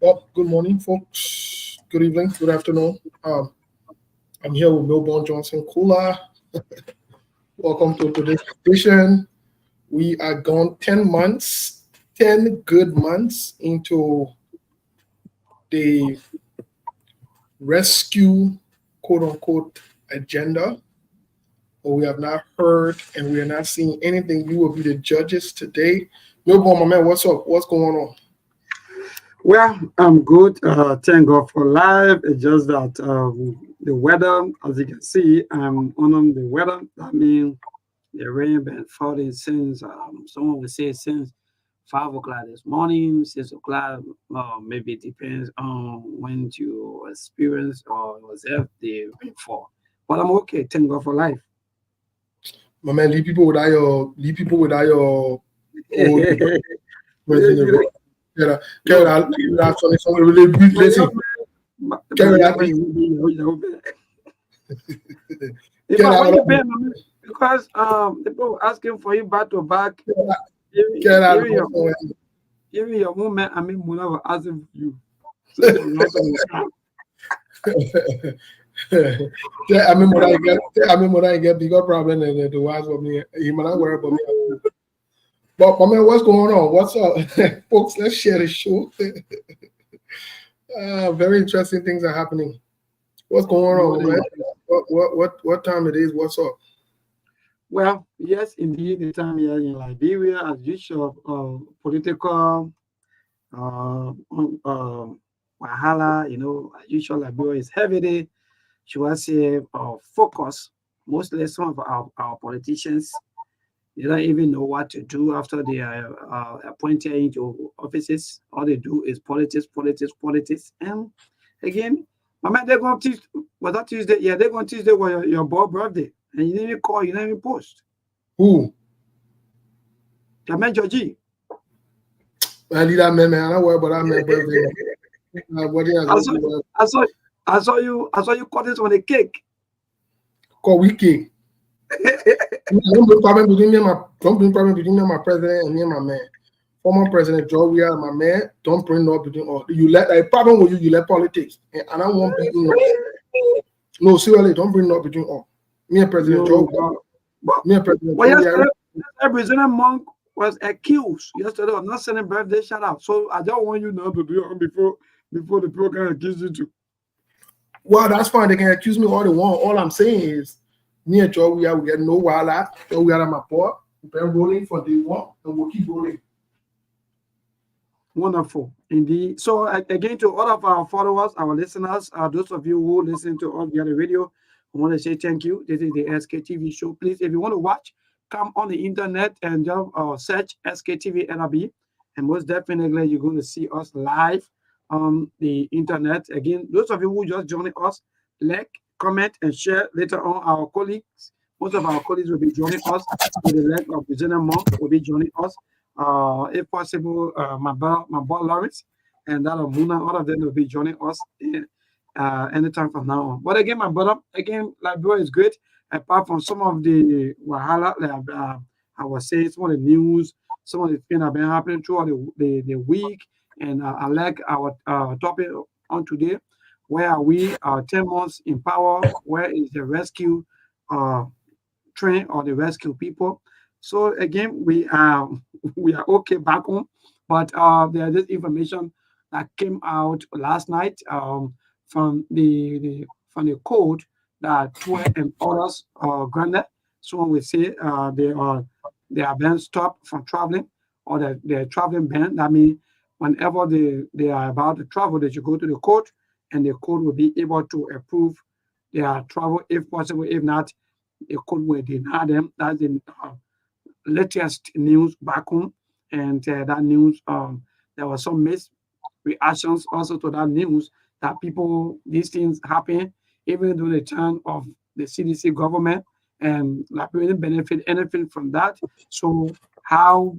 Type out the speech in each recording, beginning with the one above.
Well, good morning, folks. Good evening, good afternoon. I'm here with Milburn Johnson Kula. Welcome to today's edition. We are gone 10 months, 10 good months into the rescue, quote unquote, agenda. But we have not heard and we are not seeing anything. You will be the judges today. Milburn, my man, what's up? What's going on? Well, I'm good. Thank God for life. It's just that the weather, as you can see, I'm on the weather. That means the rain been falling since someone would say since 5 o'clock this morning, 6 o'clock. Maybe it depends on when you experience or observe the rainfall. But I'm okay. Thank God for life. My man, leave people without your old president. Because people asking for you back to back. Even your woman, I mean, Muna will ask you. I mean, what I get bigger problem than the wives of me. He might not worry about me. But man, what's going on? What's up, folks? Let's share the show. Very interesting things are happening. What's going on, man? What time it is? What's up? Well, yes, indeed, the time here in Liberia, as usual, political wahala, as usual, Liberia is heavily, should I say, focus. Mostly some of our politicians, they don't even know what to do after they are appointed into offices. All they do is politics. And again, my man, they're going to teach, was that Tuesday? Yeah, they're going to Tuesday was your boy birthday. And you didn't even call, you didn't even post. Who? Your man, Georgie. I need that man. I don't worry about that man birthday. I saw you cut it on a cake. Call we cake. Don't bring problem between me and my president and me and my man. Former President Joe, we are my man. Don't bring no between all. You let a problem with you let politics. And I don't want people. No, seriously, don't bring no between all. Me and President Joe. Me and President Joe. President Monk was accused yesterday of not sending birthday shout out. So I don't want you now to do it before the people can accuse you to. Well, that's fine. They can accuse me all they want. All I'm saying is, me and Joe, we get no while out. So we are at my port. We've been rolling for day one, and we'll keep rolling. Wonderful, indeed. So again, to all of our followers, our listeners, those of you who listen to us via the radio, I want to say thank you. This is the SKTV show. Please, if you want to watch, come on the internet and just search SKTV NRB, and most definitely you're going to see us live on the internet. Again, those of you who just joined us, like, comment, and share later on. Our colleagues, most of our colleagues will be joining us with the leg of President Monk will be joining us. If possible, my boy Lawrence and that of Muna, all of them will be joining us anytime from now on. But again, my brother, Liberia is great. Apart from some of the wahala, I was saying, some of the news, some of the things that have been happening throughout the week. And I like our topic on today. Where are we? 10 months in power. Where is the rescue train or the rescue people? So again, we are okay back home, but there's this information that came out last night from the code that 12 and others granted. So we say they are being stopped from traveling, or they're traveling ban. That means whenever they are about to travel, they should go to the court, and the court will be able to approve their travel if possible. If not, the court will deny them. That's the latest news back home, and that news, there was some mixed reactions also to that news, that these things happen even during the time of the CDC government, and like we didn't benefit anything from that. So how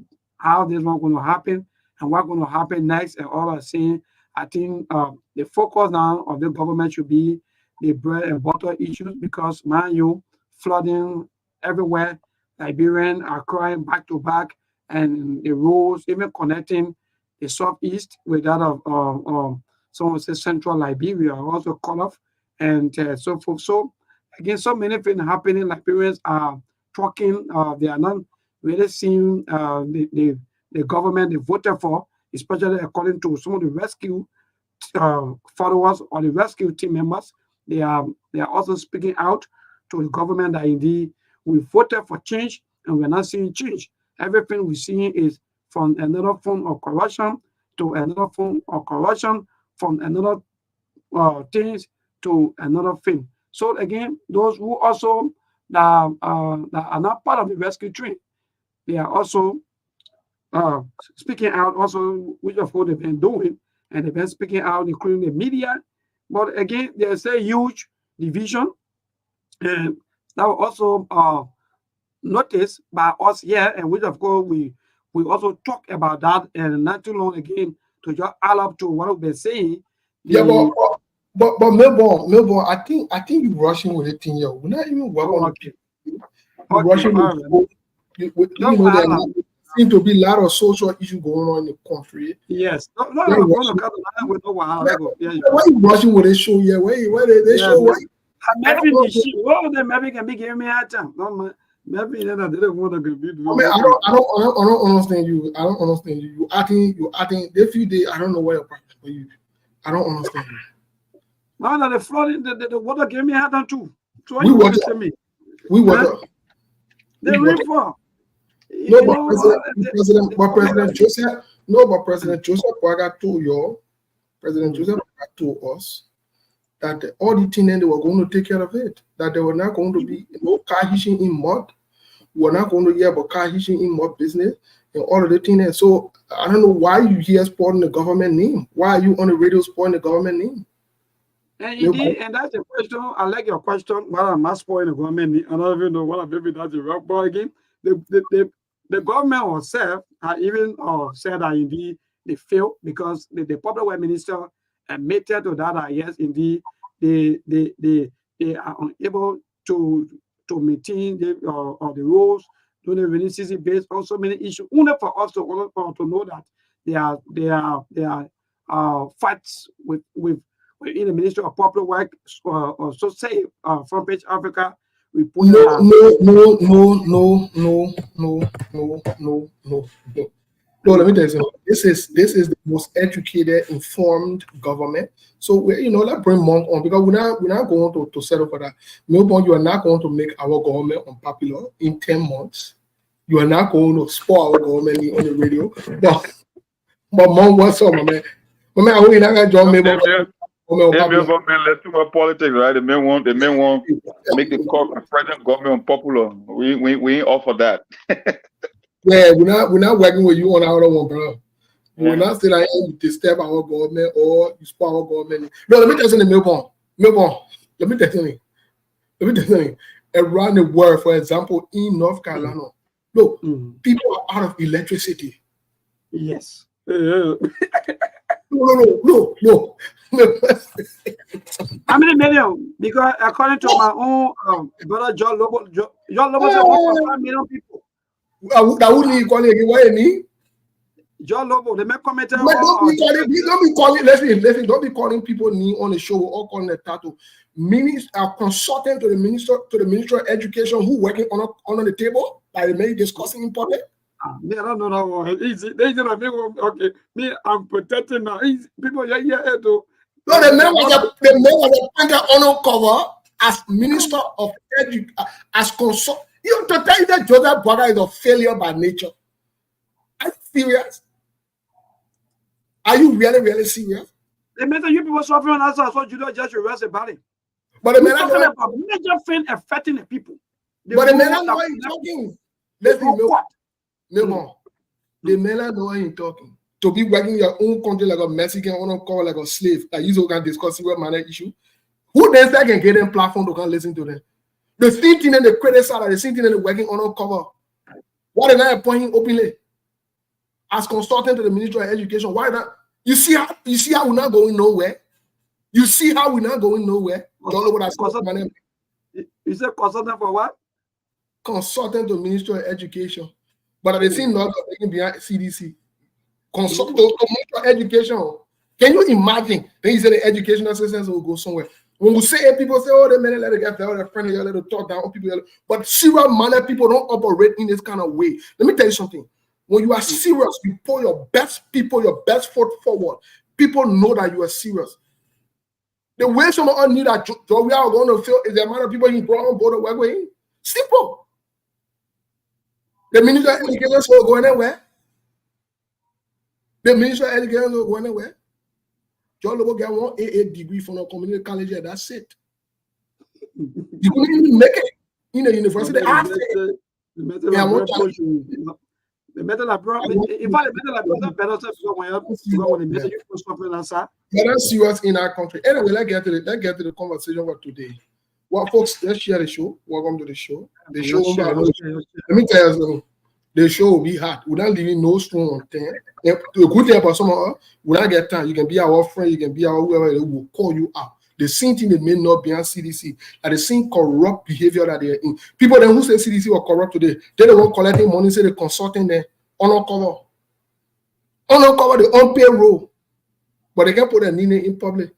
this one going to happen, and what's going to happen next, and all I'm saying, I think the focus now of the government should be the bread and butter issues, because man, flooding everywhere. Liberians are crying back to back, and the roads, even connecting the southeast, with that of some would say central Liberia also cut off, and so forth. So again, so many things happening. Liberians are talking. They are not really seeing the government they voted for, especially according to some of the rescue followers or the rescue team members. They are also speaking out to the government that indeed we voted for change and we're not seeing change. Everything we're seeing is from another form of corruption to another form of corruption, from another things to another thing. So again, those who also that are not part of the rescue train, they are also speaking out also, which of course they've been doing, and they've been speaking out, including the media. But again, there's a huge division, and that was also noticed by us here, and which of course we also talk about that, and not too long again to just add up to what we've been saying. Yeah, but Melbourne, I think you're rushing with it in here. We're not even working on people. You're rushing with you know there seem to be a lot of social issues going on in the country. Yes. Why you rushing with this show here? Where they show what? Maybe the shit. Oh, they maybe can be giving me a time. Maybe they didn't want to compete. I don't understand you. I don't understand you. You acting they feel they I don't know where you're practicing for you. I don't understand you. No, the flooding, the water gave me a hand too. So we water. Me. We water. The river. No, but President Joseph Boaga told you, President Joseph Boaga told us that all the things they were going to take care of it, that there were not going to be no car hitching in mud, we're not going to hear about car hitching in mud business and all of the things. So I don't know why you here spoiling the government name. Why are you on the radio spoiling the government name? And indeed, and that's the question. I like your question. Why am I spoiling the government name? I don't even know what maybe that's the rock boy again. The government herself even said that indeed they failed because the public works minister admitted to that yes, indeed they are unable to maintain the rules during the rainy season based on so many issues. Only for us to know that there are fights within the Ministry of Public Works or so say Front Page Africa. No. Let me tell you something. This is the most educated, informed government. So let's bring Monk on because we're not going to settle for that. Melbourne, you are not going to make our government unpopular in 10 months. You are not going to spoil our government on the radio. But Monk, what's up, my man? My man, I hope you're not gonna join me. Let's do more politics, right? The men want make the present government unpopular. We ain't offer that. Yeah, we're not working with you on our one, bro. We're not saying that you disturb our government or you spoil our government. No, let me tell you something, Melbourne. Let me tell you something. Around the world, for example, in North Carolina, look, people are out of electricity. Yes. No. How many million? Because according to my own brother John Lobo said 1.5 million people. That wouldn't call it again. Why any? John Lobo, they make comment. Don't be calling. Listen. Don't be calling people me on the show or calling the title. Consultant to the Minister of Education who working on the table by the men discussing in public. Me, I don't know that one. Easy. Okay. Me, I'm protecting now. Easy. People, yeah. No, the man was appointed on cover as Minister of Education, as consult. You to tell you that Joseph Boaga is a failure by nature. Are you serious? Are you really serious? The matter you people suffering on us, so you don't just arrest about it. But the man talking about major thing affecting the people. But the man know why he's talking. Listen, no. The man know why he's talking. To be working your own country like a Mexican, or not call like a slave, like you can discuss what manner issue. Who then can get them platform to come listen to them? The same thing and the credit side, the same thing and the working on cover. Why did I appoint him openly as consultant to the Ministry of Education? Why not? You see how we're not going nowhere. You see how we're not going nowhere. Don't know what I said. You said consultant for what? Consultant to the Ministry of Education, but at the same time, behind CDC. Consult to move to education. Can you imagine? Then you say the educational systems will go somewhere. When we say people say, oh, they may let it get there, they're friendly, let it talk down, people, but serious minded people don't operate in this kind of way. Let me tell you something. When you are serious, you put your best people, your best foot forward. People know that you are serious. The way someone need that job we are going to feel is the amount of people you brought on board to work with him. Simple. The Minister of Education will go anywhere. The Minister of Education will go anywhere. John Lobo get 1 AA degree from a community college, and that's it. You couldn't even make it in the university. The that's serious in our country. Anyway, let's get to the conversation for today. Well, folks, let's share the show. Welcome to the show. The show. Let me tell you something. The show will be hard. We're not leaving no stone unturned. The good thing about some of us, we don't get time. You can be our friend, you can be our whoever, they will call you out. The same thing they may not be on CDC, and the same corrupt behavior that they're in. People then who say CDC were corrupt today, they don't want collecting money, say they're consulting them uncover the unpaid role, but they can put their name in public.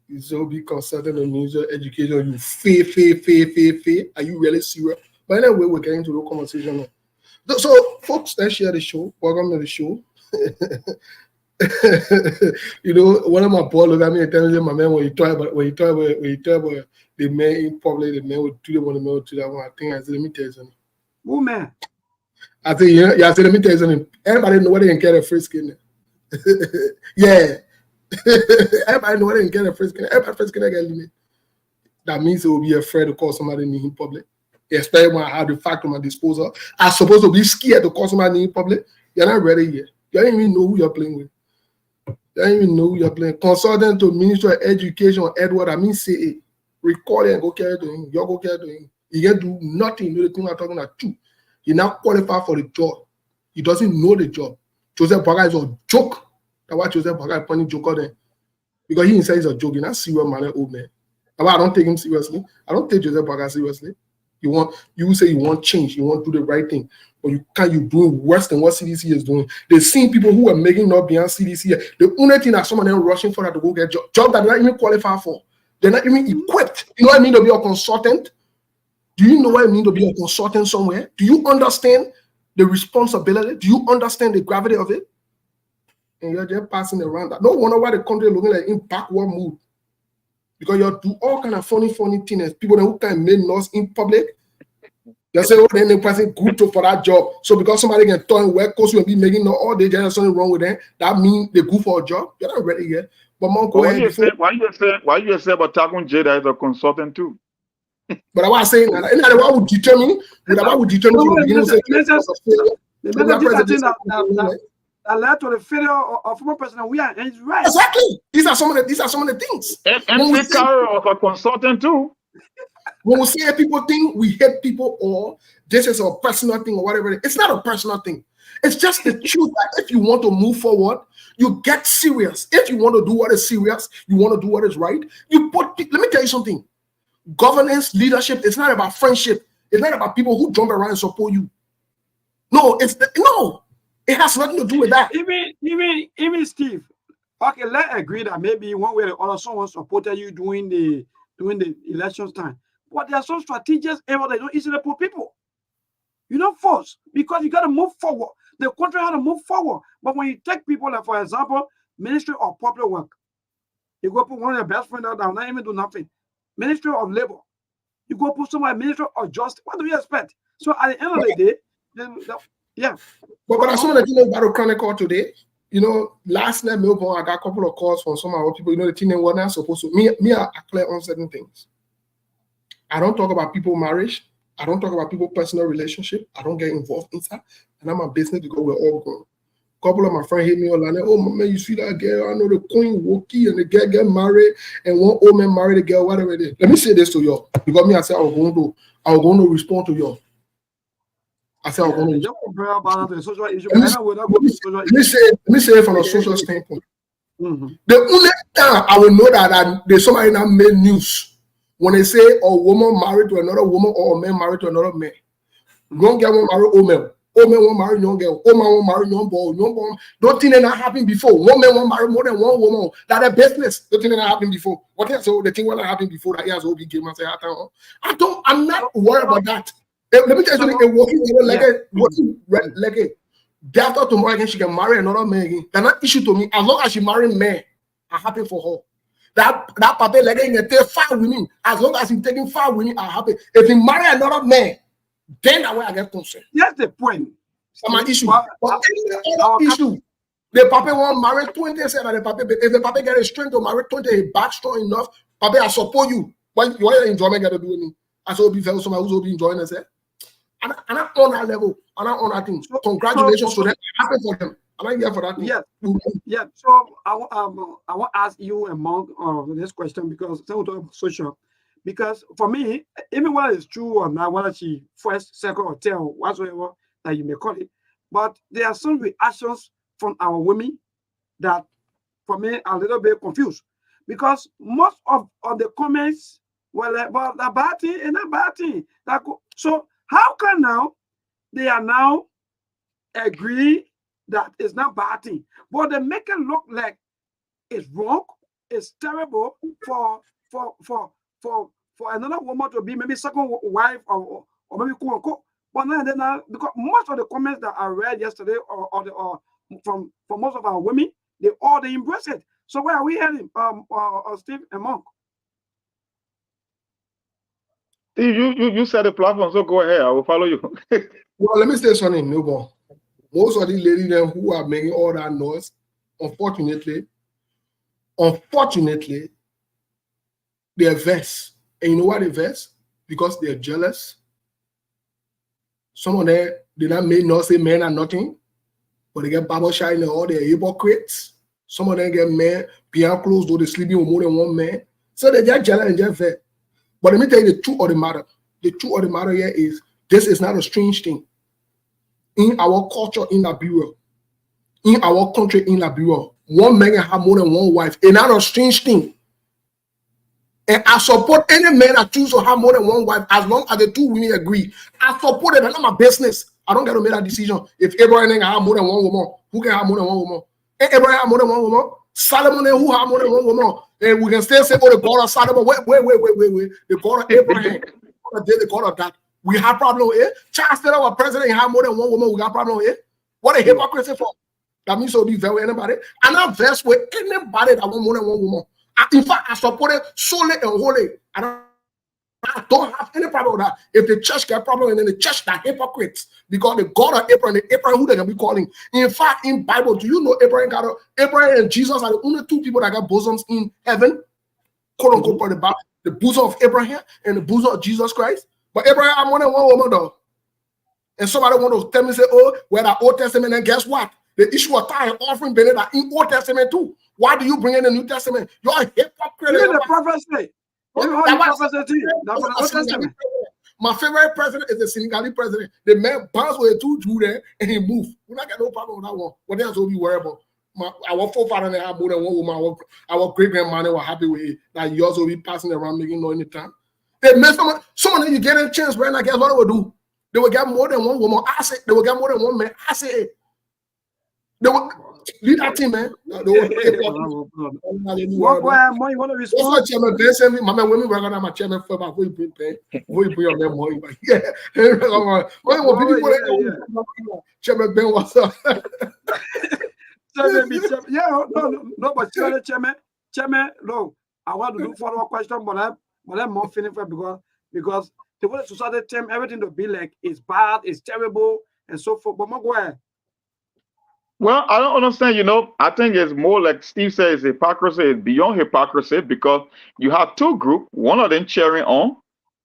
You so be consulting the Minister of Education. You fail. Are you really serious? But anyway, we're getting to the conversation now. So, folks, let's share the show. Welcome to the show. You know, one of my boys look at me and tell me, my man, when you talk about the men in public, the men will do the one, the men will do that one. I think I said, let me tell you something. Who man? I said, yeah, I said, let me tell you something. Everybody know what they can get a free skin. Yeah. Everybody know what they can get a free skin. Everybody free skin get limit. That means they will be afraid to call somebody in public. Especially when I have the fact at my disposal. I'm supposed to be scared to call somebody in public. You're not ready yet. You don't even know who you're playing with. You don't even know who you're playing. Consultant to Minister of Education, Edward, I mean, say it. Record it and go carry it to him. You go carry it to him. He can't do nothing. You know the thing I'm talking about too. He's not qualified for the job. He doesn't know the job. Joseph Baga is a joke. That's why Joseph Baga is pointing joke on them. Because he himself is a joke. He's not serious man, old man. That's why I don't take him seriously. I don't take Joseph Baga seriously. You say you want change, you want to do the right thing, but you're doing worse than what CDC is doing. They've seen people who are making not beyond CDC. The only thing that some of them rushing for that to go get job that they're not even qualified for. They're not even equipped. You know what I mean to be a consultant? Do you know what I mean to be a consultant somewhere? Do you understand the responsibility? Do you understand the gravity of it? And you're just passing around that. No wonder why the country is looking like in backward mood. Because you do all kind of funny things. People who can make noise in public, they say, oh, then the person good for that job. So because somebody can turn work, cause you will be making no all day, there's something wrong with them. That means they good for a job. You're not ready yet. But mom, go ahead. Why you say about Takun J that is a consultant too? But I was saying that, and what would determine? What would determine from the beginning? That led to the failure of former president. We are, and it's right. Exactly. These are some of the things. And we carry of a consultant too. When we say people think we hate people or this is a personal thing or whatever, it's not a personal thing. It's just the truth that if you want to move forward, you get serious. If you want to do what is serious, you want to do what is right. Let me tell you something. Governance, leadership, it's not about friendship. It's not about people who jump around and support you. No. It has nothing to do with that. Even Steve. Okay, let's agree that maybe one way or the other someone supported you during the elections time. But there are some strategies ever they don't easily put people. You don't force because you got to move forward. The country has to move forward. But when you take people like, for example, Ministry of Public Work, you go put one of your best friends out there, not even do nothing. Ministry of Labor, you go put somebody Ministry of Justice. What do you expect? So at the end of the day, yeah. But that's some of the things about the Chronicle today. You know, last night, I got a couple of calls from some of our people. You know, the thing they were not supposed to. Me, I clear on certain things. I don't talk about people marriage. I don't talk about people personal relationship. I don't get involved in that. And I'm a business because we're all grown. A couple of my friends hit me online. Oh, man, you see that girl? I know the queen Woki and the girl get married and one old man married the girl, whatever it is. Let me say this to y'all. Because me, I said I was going to respond to y'all. I said I was going to. Let me say it from a social standpoint. Mm-hmm. The only time I will know that there's somebody that made news when they say a woman married to another woman or a man married to another man. You don't get one married old man. Old man won't marry young girl. Old man won't marry young boy. Young boy. Don't think that happened before. One man won't marry more than one woman. That a business. Don't think that happened before. What else? So the thing what happened before that he has OB game and say, I'm not worried about that. Let me tell you something. Working like a day after tomorrow again, she can marry another man again. That's not issue to me. As long as she marry men, I'm happy for her. That papa like in take 5 women. As long as he's taking 5 women, I'm happy. If he marry another man, then that way I get concerned. That's the point. That's my issue. But any other issue, the papa want marry 20, say that the papa, if the papa get a strength to marry 20, he back strong enough, papa, I support you. What enjoyment got to do with me? I saw be fair, somebody who's be enjoying it. And I'm on that level, and I'm on that thing. Congratulations to them. Happy for them. I'm here for that thing. Yeah. So I want to ask you among this question because we're talking about social. Because for me, even whether it's true or not, whether she first, second, or third, or whatsoever that you may call it, but there are some reactions from our women that, for me, are a little bit confused. Because most of the comments were like, well, the bad thing and a bad thing. So how can now they are now agree that it's not bad thing, but they make it look like it's wrong, it's terrible for another woman to be maybe second wife or maybe quote unquote. But then because most of the comments that I read yesterday or from most of our women, they embrace it. So where are we heading, Steve and Monk? Steve, you said the platform, so go ahead. I will follow you. Well, let me say something, newborn. Most of these ladies them who are making all that noise, unfortunately, they're vexed. And you know why they're vexed? Because they're jealous. Some of them, may not say men are nothing, but they get Bible shining all they're hypocrites. Some of them get men behind closed door, they sleeping with more than one man. So they're just jealous and just vexed. But let me tell you the truth of the matter. The truth of the matter here is this is not a strange thing. In our culture in Liberia, in our country in Liberia, one man can have more than one wife. It's not a strange thing. And I support any man that chooses to have more than one wife as long as the two women agree. I support it. That's not my business. I don't get to make that decision. If Abraham can have more than one woman, who can have more than one woman? And Abraham have more than one woman. Solomon, who have more than one woman? And we can still say, oh, the God of Solomon. Wait. The God of Abraham. The God of that. We have problem here. Charles Taylor, our president, have more than one woman. We got problem here. What a hypocrisy for. That means so be very anybody. I'm not versed with anybody that want more than one woman. In fact, I support it solely and wholly. I don't have any problem with that. If the church get problem, and then the church that hypocrites, because the God of Abraham, the Abraham who they can be calling. In fact, in Bible, do you know Abraham and Jesus are the only two people that got bosoms in heaven, quote unquote, for the Bible, the bosom of Abraham and the bosom of Jesus Christ. But Abraham had more than one woman though. And somebody want to tell me, say, oh, well, the Old Testament, and guess what? The issue of tithe and offering benefit in Old Testament too. Why do you bring in the New Testament? You're a hypocrite. Even the prophecy. My favorite president is the Senegalese president. The man bounced with a two Jew there and he moved. We're not got no problem with that one. What else will be worried about? Our forefather have more than one woman. Our great grandmother were happy with it. That yours will be passing around making noise anytime. They mess someone that you get a chance, right? I guess what they would do? They will get more than one woman. I say they will get more than one man. I say they will lead that team, man. They will you want to respond? What's chairman Ben send me? My man, women work on my chairman for about you bring pay. Before you bring your money, but yeah. Chairman Ben, what's up? No, but chairman, no. I want to do follow-up question, but I'm more feeling for because the way society term everything to be like is bad, it's terrible, and so forth. But go ahead. Well, I don't understand. I think it's more like Steve says, hypocrisy is beyond hypocrisy because you have two groups, one of them cheering on,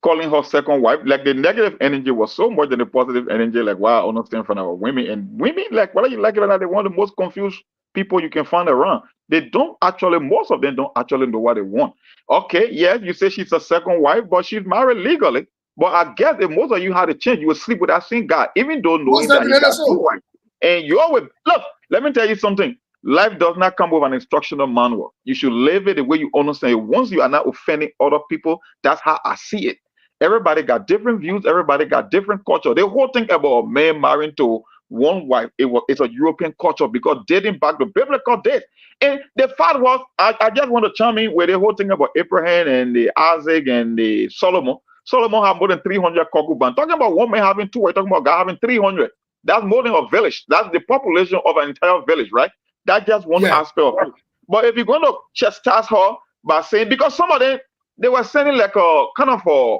calling her second wife. Like the negative energy was so much than the positive energy. Like, wow, I understand from our women. And women, like, whether you like it or not, they're one of the most confused people you can find around. Most of them don't actually know what they want. Okay, yes, you say she's a second wife, but she's married legally. But I guess if most of you had a chance, you would sleep with that same guy, even though knowing that he got two wives. And you always look, let me tell you something. Life does not come with an instructional manual. You should live it the way you understand it. Once you are not offending other people, that's how I see it. Everybody got different views. Everybody got different culture. The whole thing about a man marrying to one wife, it's a European culture because dating back to biblical days. And the fact was, I just want to chime in with the whole thing about Abraham and the Isaac and the Solomon. Solomon had more than 300 concubines. Talking about one man having two, we're talking about God having 300. That's more than a village. That's the population of an entire village, right? That's just one aspect of it. But if you're going to chastise her by saying, because some of them, they were sending like a kind of a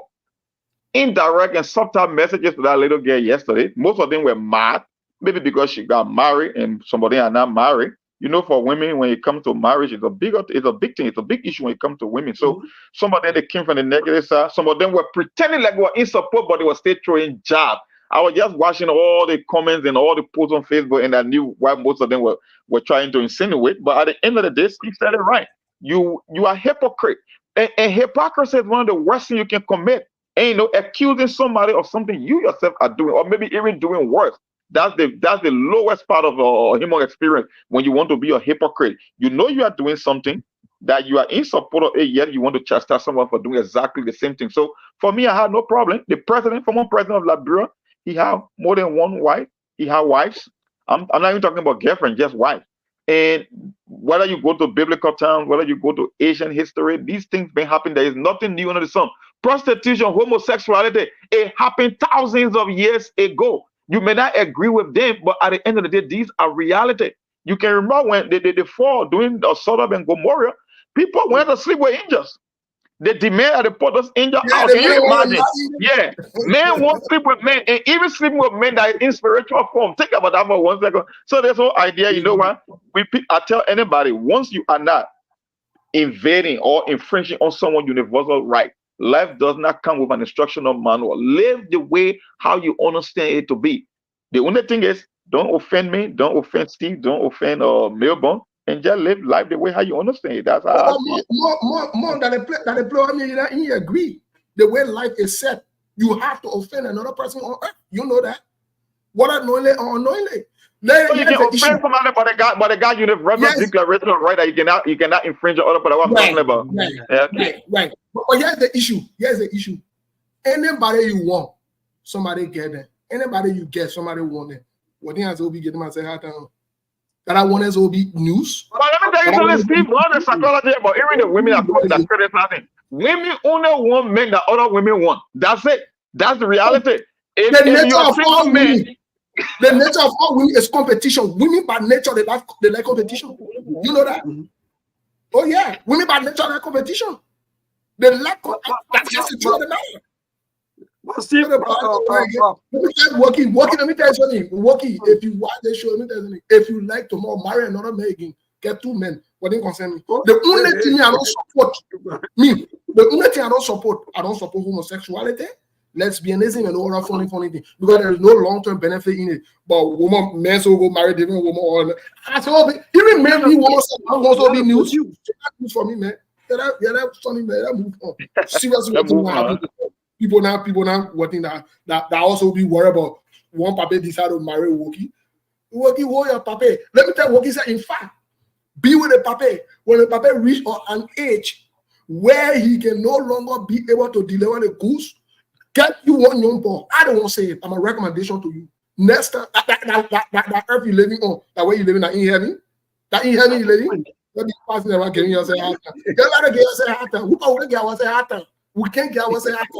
indirect and subtle messages to that little girl yesterday. Most of them were mad, maybe because she got married and somebody are not married. You know, for women, when it comes to marriage, it's a big thing. It's a big issue when it comes to women. So some of them, they came from the negative side. Some of them were pretending like they were in support, but they were still throwing jabs. I was just watching all the comments and all the posts on Facebook, and I knew why most of them were trying to insinuate. But at the end of the day, Steve said it right. You are hypocrite. And hypocrisy is one of the worst things you can commit. And accusing somebody of something you yourself are doing, or maybe even doing worse. That's the lowest part of human experience when you want to be a hypocrite. You know you are doing something that you are in support of it, yet you want to chastise someone for doing exactly the same thing. So for me, I had no problem. The former president of Liberia, he had more than one wife. He had wives. I'm not even talking about girlfriend, just wife. And whether you go to biblical times, whether you go to Asian history, these things been happening. There is nothing new under the sun. Prostitution, homosexuality, it happened thousands of years ago. You may not agree with them, but at the end of the day, these are reality. You can remember when they fall doing the Sodom and Gomorrah, people went to sleep with angels. They demand that they put those angels out. Can you imagine? Yeah, men won't sleep with men, and even sleeping with men that is in spiritual form. Think about that for 1 second. So this whole idea, you know what? I tell anybody, once you are not invading or infringing on someone's universal right, life does not come with an instructional manual. Live the way how you understand it to be. The only thing is, don't offend me, don't offend Steve, don't offend Melbourne, and just live life the way how you understand it. That's how more that they play on you, and you agree. The way life is set, you have to offend another person on earth. You know that. Whether knowingly or unknowingly. So you can offend somebody, but the God universal declaration of right that you cannot infringe on other people. What I'm talking about. Right. But here's the issue. Anybody you want, somebody get them. Anybody you get, somebody want them. What thing has to be getting myself out of that I want us to be news. But let me tell you something, Steve. All the psychology about even the women are that criticizing. Women only want men that other women want. That's it. That's the reality. The nature of all women is competition. Women by nature they like competition. You know that? Oh yeah, women by nature like competition. They like that's just the truth of the matter. Well, Steve, let me tell you something. Walkie, if you watch the show, let me tell you something. If you like to more marry another man again, get two men. What didn't concern me. The only thing I don't support I don't support homosexuality, lesbianism, and all that funny thing because there is no long-term benefit in it. But men so go marry different women. Even men who want to also be news for me, man. Yeah, that's funny, man. That move on. Seriously, people now wanting that also be worried about one papa decide to marry Woki. Woki, what your papa? Let me tell you, Woki said, in fact, be with the papa when the papa reach an age where he can no longer be able to deliver the goods. Get you one young boy. I don't want to say it. I'm a recommendation to you. Next time, that earth you're living on, that way you're living in heaven, you're living. Let me pass it around, getting yourself after. We can't get ourselves after.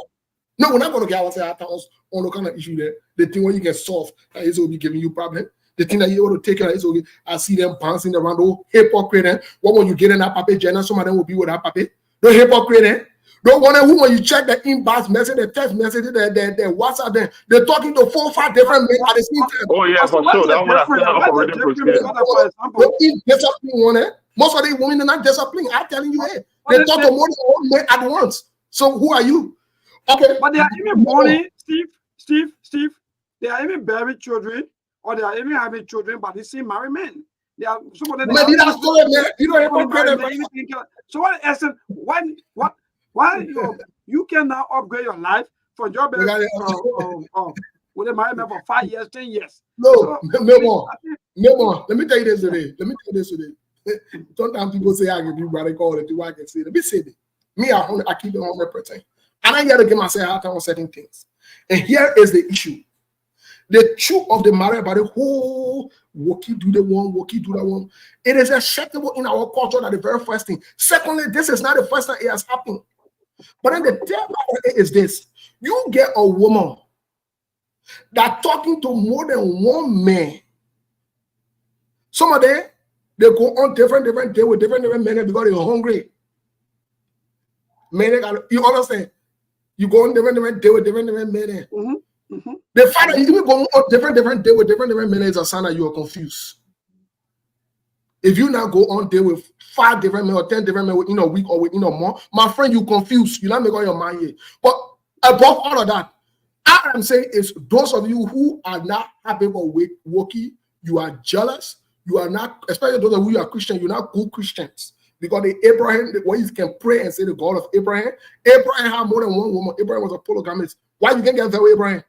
No, we're not going to get ourselves after us on the kind of issue there. The thing where you get soft, that is will be giving you problem. The thing that you're able to take care of is okay. I see them bouncing around, oh, hypocrite. What when you get in that paper journal, some of them will be with that paper. No hypocrite. Don't want to, when you check the inbox message, the text message, the WhatsApp, they're talking to 4 or 5 different men at the same time. Oh, yeah, for sure. That one. Most of the women are not disciplined. I'm telling you, they talk to more than one man at once. So who are you? Okay. But they are even born, Steve, they are even bearing children, or they are even having children, but they see married men. They are some of them. So what essence? Why you can now upgrade your life for job with a married man for 5 years, 10 years? No more. Let me tell you this today. Sometimes people say I can be radical, I can say, let me say it. Me, I keep it 100%. And I hear the game and say I on certain things. And here is the issue. The truth of the matter about the whole Woki do the one, Woki do that one. It is acceptable in our culture that the very first thing. Secondly, this is not the first time it has happened. But then the third part is this. You get a woman that talking to more than one man. Some of them, they go on different days with different men because they're hungry. Men, you understand? You go on different days with different men. The fact that you even go on different days with different men is a sign that you are confused. If you now go on day with 5 different men or 10 different men within a week or within a month, my friend, you confused. You not make on your mind yet. But above all of that, all I'm saying is those of you who are not happy with Woki, you are jealous. You are not, especially those of you who are Christian, you're not good Christians. Because the Abraham, where you can pray and say the God of Abraham, Abraham had more than one woman. Abraham was a polygamist. Why you can't get there with Abraham?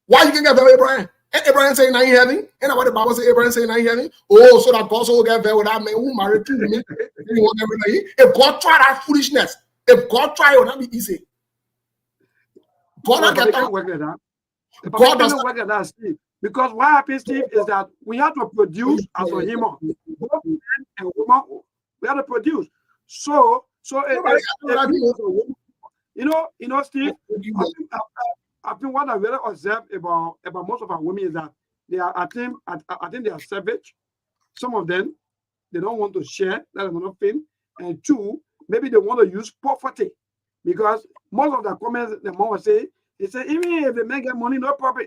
Why you can't get there with Abraham? And Abraham saying now in heaven? And what the Bible say Abraham saying now in heaven? Oh, so that God will get there with that man who married 2 women. If God try that foolishness, if God try it, will not be easy. God can't work like that. God doesn't work like that, Steve. Because what happens, Steve, is that we have to produce as a human. Both men and women, we have to produce. So you know, Steve, I think what I really observe about most of our women is that they are, I think they are savage. Some of them, they don't want to share. That is another thing. And 2, maybe they want to use poverty, because most of the comments the mom will say, they say even if the men get money, no problem.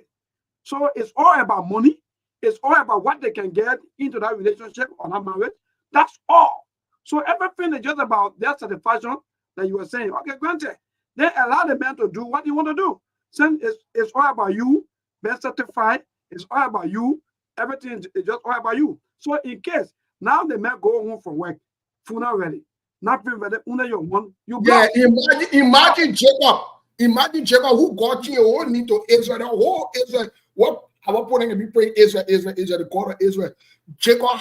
So it's all about money. It's all about what they can get into that relationship or that marriage. That's all. So everything is just about their satisfaction that you were saying. Okay, granted. Then allow the man to do what you want to do. So it's all about you being satisfied. It's all about you. Everything is just all about you. So in case now the man go home from work, food not ready, nothing ready, only your one. You yeah, imagine Jacob. Imagine Jacob who got you all need to Israel, the whole Israel. What our point to be praying Israel, the God of Israel. Jacob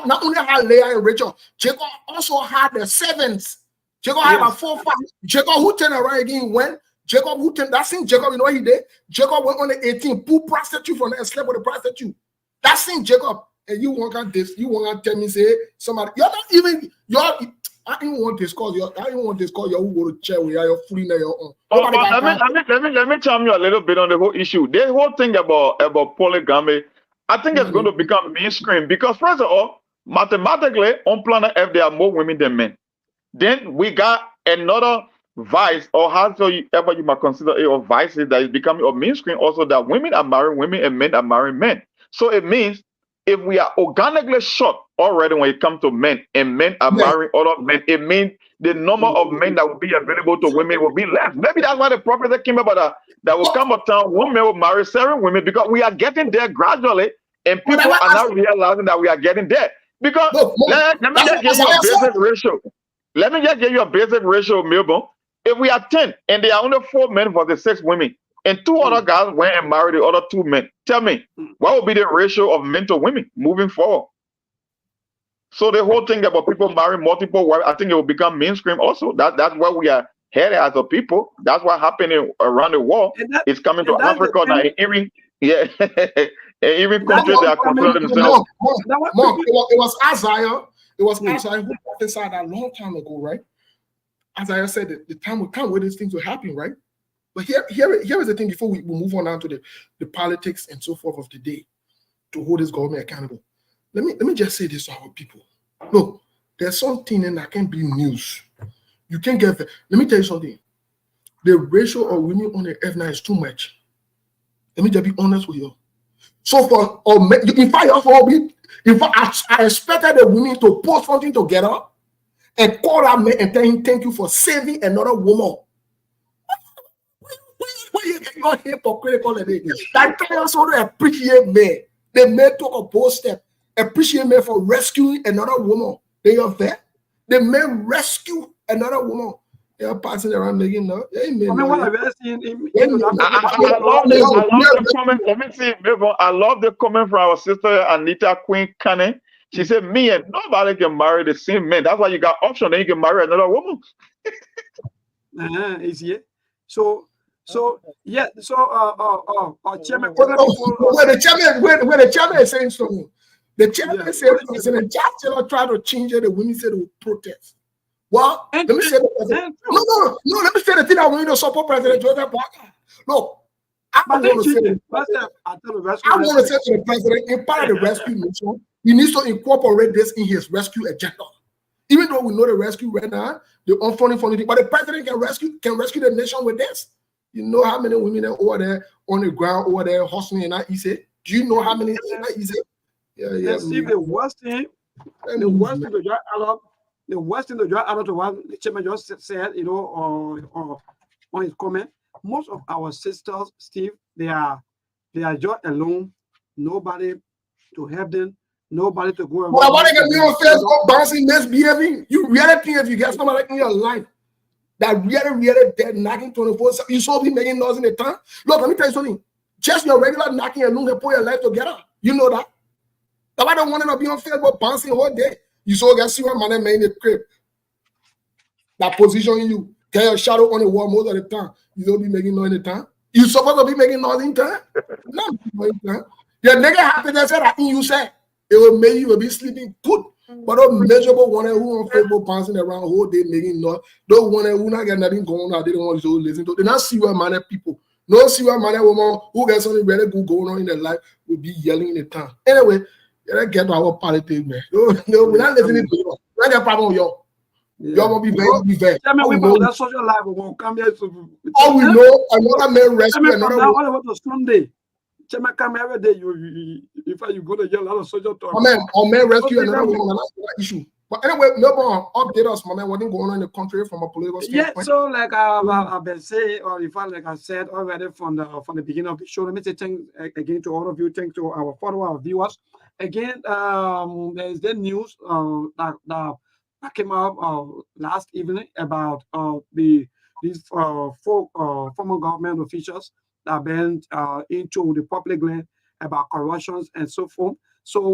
not only had Leah and Rachel, Jacob also had the servants. Jacob had about 4 or 5. Jacob who turned around again when Jacob who turned that same Jacob, you know what he did? Jacob went on the 18, pulled prostitute from there and slept with a prostitute. That same Jacob, and you want to this, you want to tell me say somebody, you're not even I didn't want this call. I didn't want this call. You go to chair where you're fully there your own. Let me chime you a little bit on the whole issue. The whole thing about polygamy, I think it's going to become mainstream because first of all, mathematically, on planet Earth there are more women than men. Then we got another vice, or however you might consider it, or vices that is becoming a mainstream. Also, that women are marrying women and men are marrying men. So it means if we are organically short already when it comes to men, and men are marrying other men, it means the number of men that will be available to women will be less. Maybe that's why the prophet came about that will come a time one man will marry 7 women, because we are getting there gradually, and people are not realizing that we are getting there. Because let me just give you a basic ratio. Let me just give you a basic ratio, Milburn. If we are 10 and there are only 4 men for the 6 women, and 2 other guys went and married the other 2 men, tell me, what will be the ratio of men to women moving forward? So the whole thing about people marrying multiple wives, I think it will become mainstream also. That's where we are headed as a people. That's what happening around the world. It's coming to Africa now. And even countries that are controlling themselves. Mark, it was Isaiah. It was Isaiah who prophesied a long time ago, right? Isaiah said that the time will come where these things will happen, right? But here is the thing before we move on down to the politics and so forth of the day to hold this government accountable. Let me just say this to our people. Look, there's something in that can be news. You can't get that. Let me tell you something. The ratio of women on the F9 is too much. Let me just be honest with you. So in fact, I expected the women to post something together and call that man and tell him thank you for saving another woman. When you get your hypocritical that tell us how to appreciate men. The men took a bold step. Appreciate men for rescuing another woman. They are there. The men rescue another woman. They are passing around making no. Amen. I mean, what I've ever seen I love the comment. Let me see, I love the comment from our sister Anita Queen Cannon. She said, "Me and nobody can marry the same man. That's why you got option. Then you can marry another woman." Is here. So yeah. So chairman, Where the chairman is saying something. The chairman said President Jackson tried to change it. The women said they would protest. Well, let me say the president. No. Let me say the thing I want you to support President Joseph Parker. Look, I want to say to the president, in part of the rescue mission, he needs to incorporate this in his rescue agenda. Even though we know the rescue right now, the unfunny thing, but the president can rescue the nation with this. You know how many women are over there on the ground over there hustling in that easy? Do you know how many in that easy? Yeah. See, the worst thing to draw out to what the chairman just said, you know, or on his comment. Most of our sisters, Steve, they are just alone. Nobody to help them. Nobody to go around. Well, why they get me on Facebook bouncing, misbehaving? You really think if you get somebody in your life that really dead knocking 24/7, you saw me making noise in the time. Look, let me tell you something. Just your regular knocking alone can put your life together. You know that. If I don't want to be on Facebook bouncing all day, you saw get see one man in the crib. That position you get your shadow on the wall most of the time. You don't be making noise in the time. You supposed to be making noise in time. Not in time. Your nigga happiness that thing you say. It will make you be sleeping good. But those miserable one who on Facebook bouncing around whole day making noise, those one who not get nothing going on, they don't want to listen to. They not see what man people. No see what man woman who gets something really good going on in their life will be yelling in the town. Anyway, let's get to our politics, man. No, we're not listening to you. Not a problem with y'all. Y'all won't be very. Tell me about that social life. We won't come here to. All we know, another man rescue another one. All about the Sunday. Chairman come every day. If you go to jail, a lot of social talk. Man rescue another one. That's the issue. But anyway, Melbourne, update us, man. What's going on in the country from a political standpoint? Yeah, so like I've been saying, or in fact, like I said already from the beginning of the show, let me say thanks again to all of you. Thanks to our followers, our viewers. Again, there is the news that came out last evening about these former government officials that have been into the public land about corruptions and so forth. So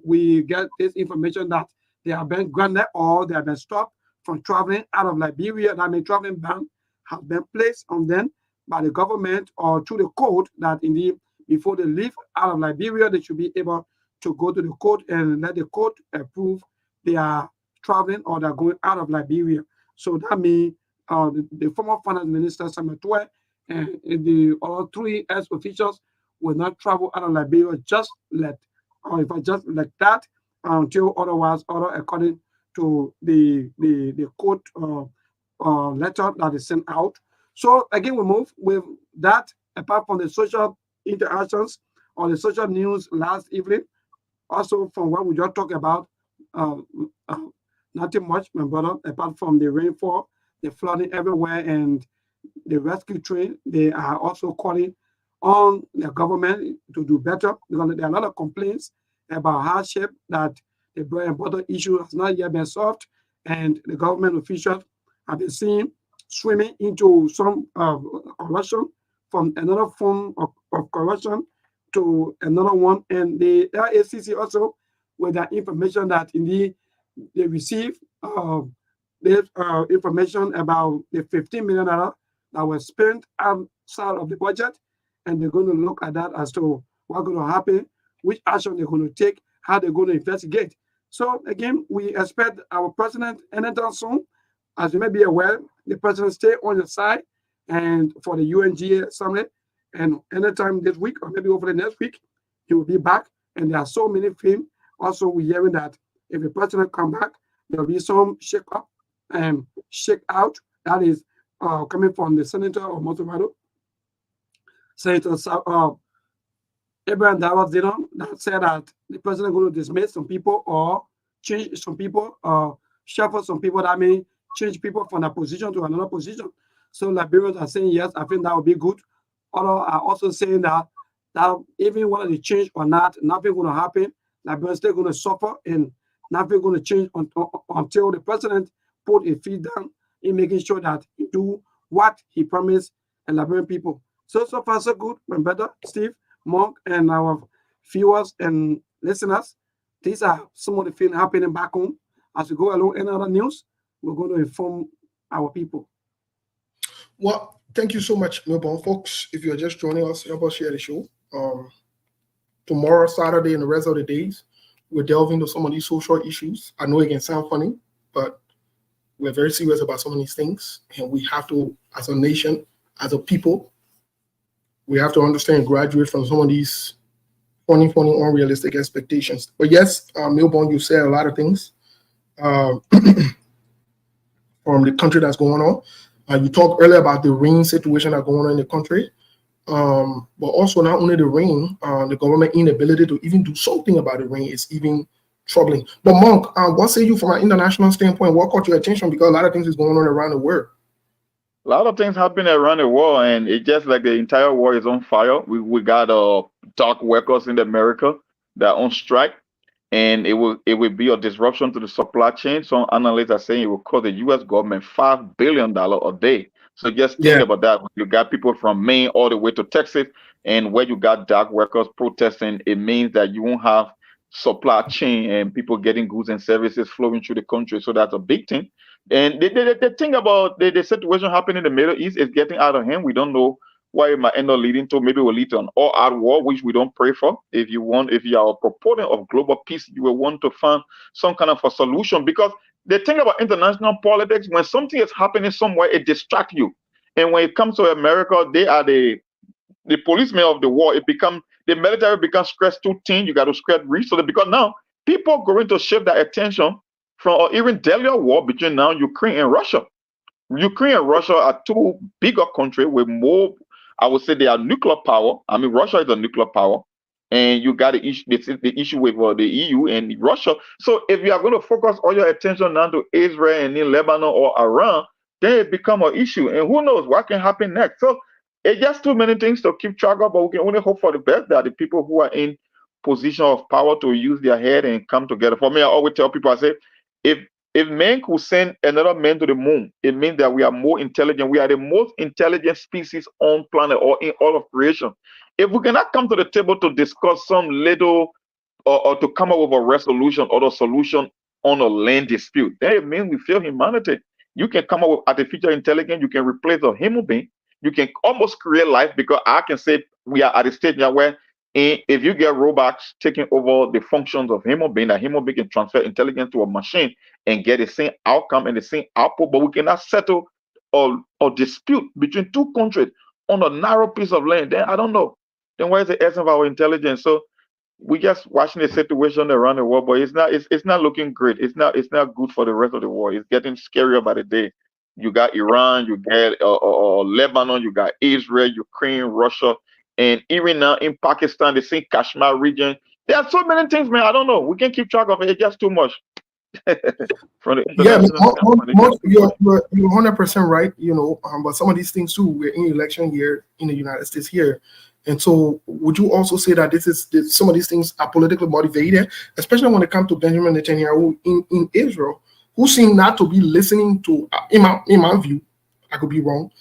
we get this information that they have been granted or they have been stopped from traveling out of Liberia. That means traveling ban has been placed on them by the government or through the court that indeed before they leave out of Liberia, they should be able to go to the court and let the court approve they are traveling or they're going out of Liberia. So that means the former finance minister, Samuel Twe, and the other three ex-officials will not travel out of Liberia just let that until otherwise order according to the court letter that is sent out. So again, we move with that. Apart from the social interactions or the social news last evening, also from what we just talked about, nothing much, my brother, apart from the rainfall, the flooding everywhere, and the rescue train. They are also calling on the government to do better because there are a lot of complaints about hardship that the bread and butter issue has not yet been solved, and the government officials have been seen swimming into some corruption from another form of corruption to another one, and the LACC also with that information that indeed they receive this information about the $15 million that was spent outside of the budget, and they're going to look at that as to what's going to happen, which action they're going to take, how they're going to investigate. So again, we expect our president anytime soon. As you may be aware, the president stay on the side and for the UNGA summit, and anytime this week or maybe over the next week, he will be back. And there are so many things. Also, we're hearing that if the president come back, there will be some shake up and shake out. That is coming from the senator of Motovado, Senator Abraham Dawes Dillon, that said that the president is going to dismiss some people or change some people or shuffle some people. That means change people from a position to another position. So Liberians are saying yes, I think that would be good. Others are also saying that even whether they change or not, nothing going to happen. Liberians still going to suffer and nothing going to change until the president put his feet down in making sure that he do what he promised the Liberian people. So far so good, my brother Steve, Monk, and our viewers and listeners. These are some of the things happening back home. As we go along in other news, we're going to inform our people. Well, thank you so much, Milburn. Folks, if you're just joining us, help us share the show. Tomorrow, Saturday, and the rest of the days, we're delving into some of these social issues. I know it can sound funny, but we're very serious about some of these things. And we have to, as a nation, as a people, we have to understand and graduate from some of these funny, unrealistic expectations. But yes, Milburn, you said a lot of things from the country that's going on. You talked earlier about the rain situation that's going on in the country. But also not only the rain, the government inability to even do something about the rain is even troubling. But Monk, what say you from an international standpoint? What caught your attention? Because a lot of things is going on around the world. A lot of things happen around the world, and it's just like the entire world is on fire. We got dock workers in America that are on strike, and it will be a disruption to the supply chain. Some analysts are saying it will cost the U.S. government $5 billion a day. So just think Yeah. about that. You got people from Maine all the way to Texas, and where you got dock workers protesting, it means that you won't have supply chain and people getting goods and services flowing through the country. So that's a big thing. And the thing about the situation happening in the Middle East is getting out of hand. We don't know what it might end up leading to. Maybe it will lead to an all-out war, which we don't pray for. If you are a proponent of global peace, you will want to find some kind of a solution. Because the thing about international politics, when something is happening somewhere, it distracts you. And when it comes to America, they are the policemen of the war. The military becomes stressed too thin. You got to spread reach. So because now people are going to shift their attention from or even deadlier war between now Ukraine and Russia. Ukraine and Russia are two bigger countries with more, I would say they are nuclear power. I mean, Russia is a nuclear power. And you got the issue with the EU and Russia. So if you are going to focus all your attention now to Israel and in Lebanon or Iran, then it become an issue. And who knows what can happen next. So it's just too many things to keep track of, but we can only hope for the best that the people who are in position of power to use their head and come together. For me, I always tell people, I say, if men could send another man to the moon, it means that we are more intelligent. We are the most intelligent species on planet or in all of creation. If we cannot come to the table to discuss some little or to come up with a resolution or a solution on a land dispute, then it means we fail humanity. You can come up with artificial intelligence, you can replace a human being, you can almost create life because I can say we are at a stage now where if you get robots taking over the functions of human being, a human being can transfer intelligence to a machine and get the same outcome and the same output, but we cannot settle a dispute between two countries on a narrow piece of land. Then I don't know. Then where is the essence of our intelligence? So we just watching the situation around the world, but it's not looking great. It's not good for the rest of the world. It's getting scarier by the day. You got Iran, you got Lebanon, you got Israel, Ukraine, Russia, and even now in Pakistan, the same Kashmir region. There are so many things, man. I don't know. We can keep track of it. It's just too much. From the Yeah, international standpoint, you're 100% right. But some of these things too, we're in election year in the United States here, and so would you also say that some of these things are politically motivated, especially when it comes to Benjamin Netanyahu in Israel, who seem not to be listening to, in my view, I could be wrong.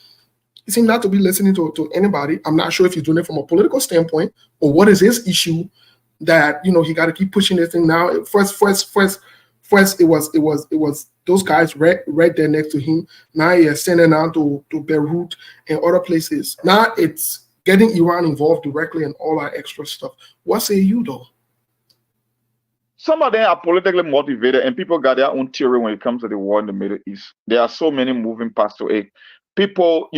He seemed not to be listening to anybody. I'm not sure if he's doing it from a political standpoint or what is his issue that he got to keep pushing this thing now. First, it was those guys right there next to him. Now he is sending out to Beirut and other places. Now it's getting Iran involved directly and all that extra stuff. What say you though? Some of them are politically motivated, and people got their own theory when it comes to the war in the Middle East. There are so many moving parts to it. People,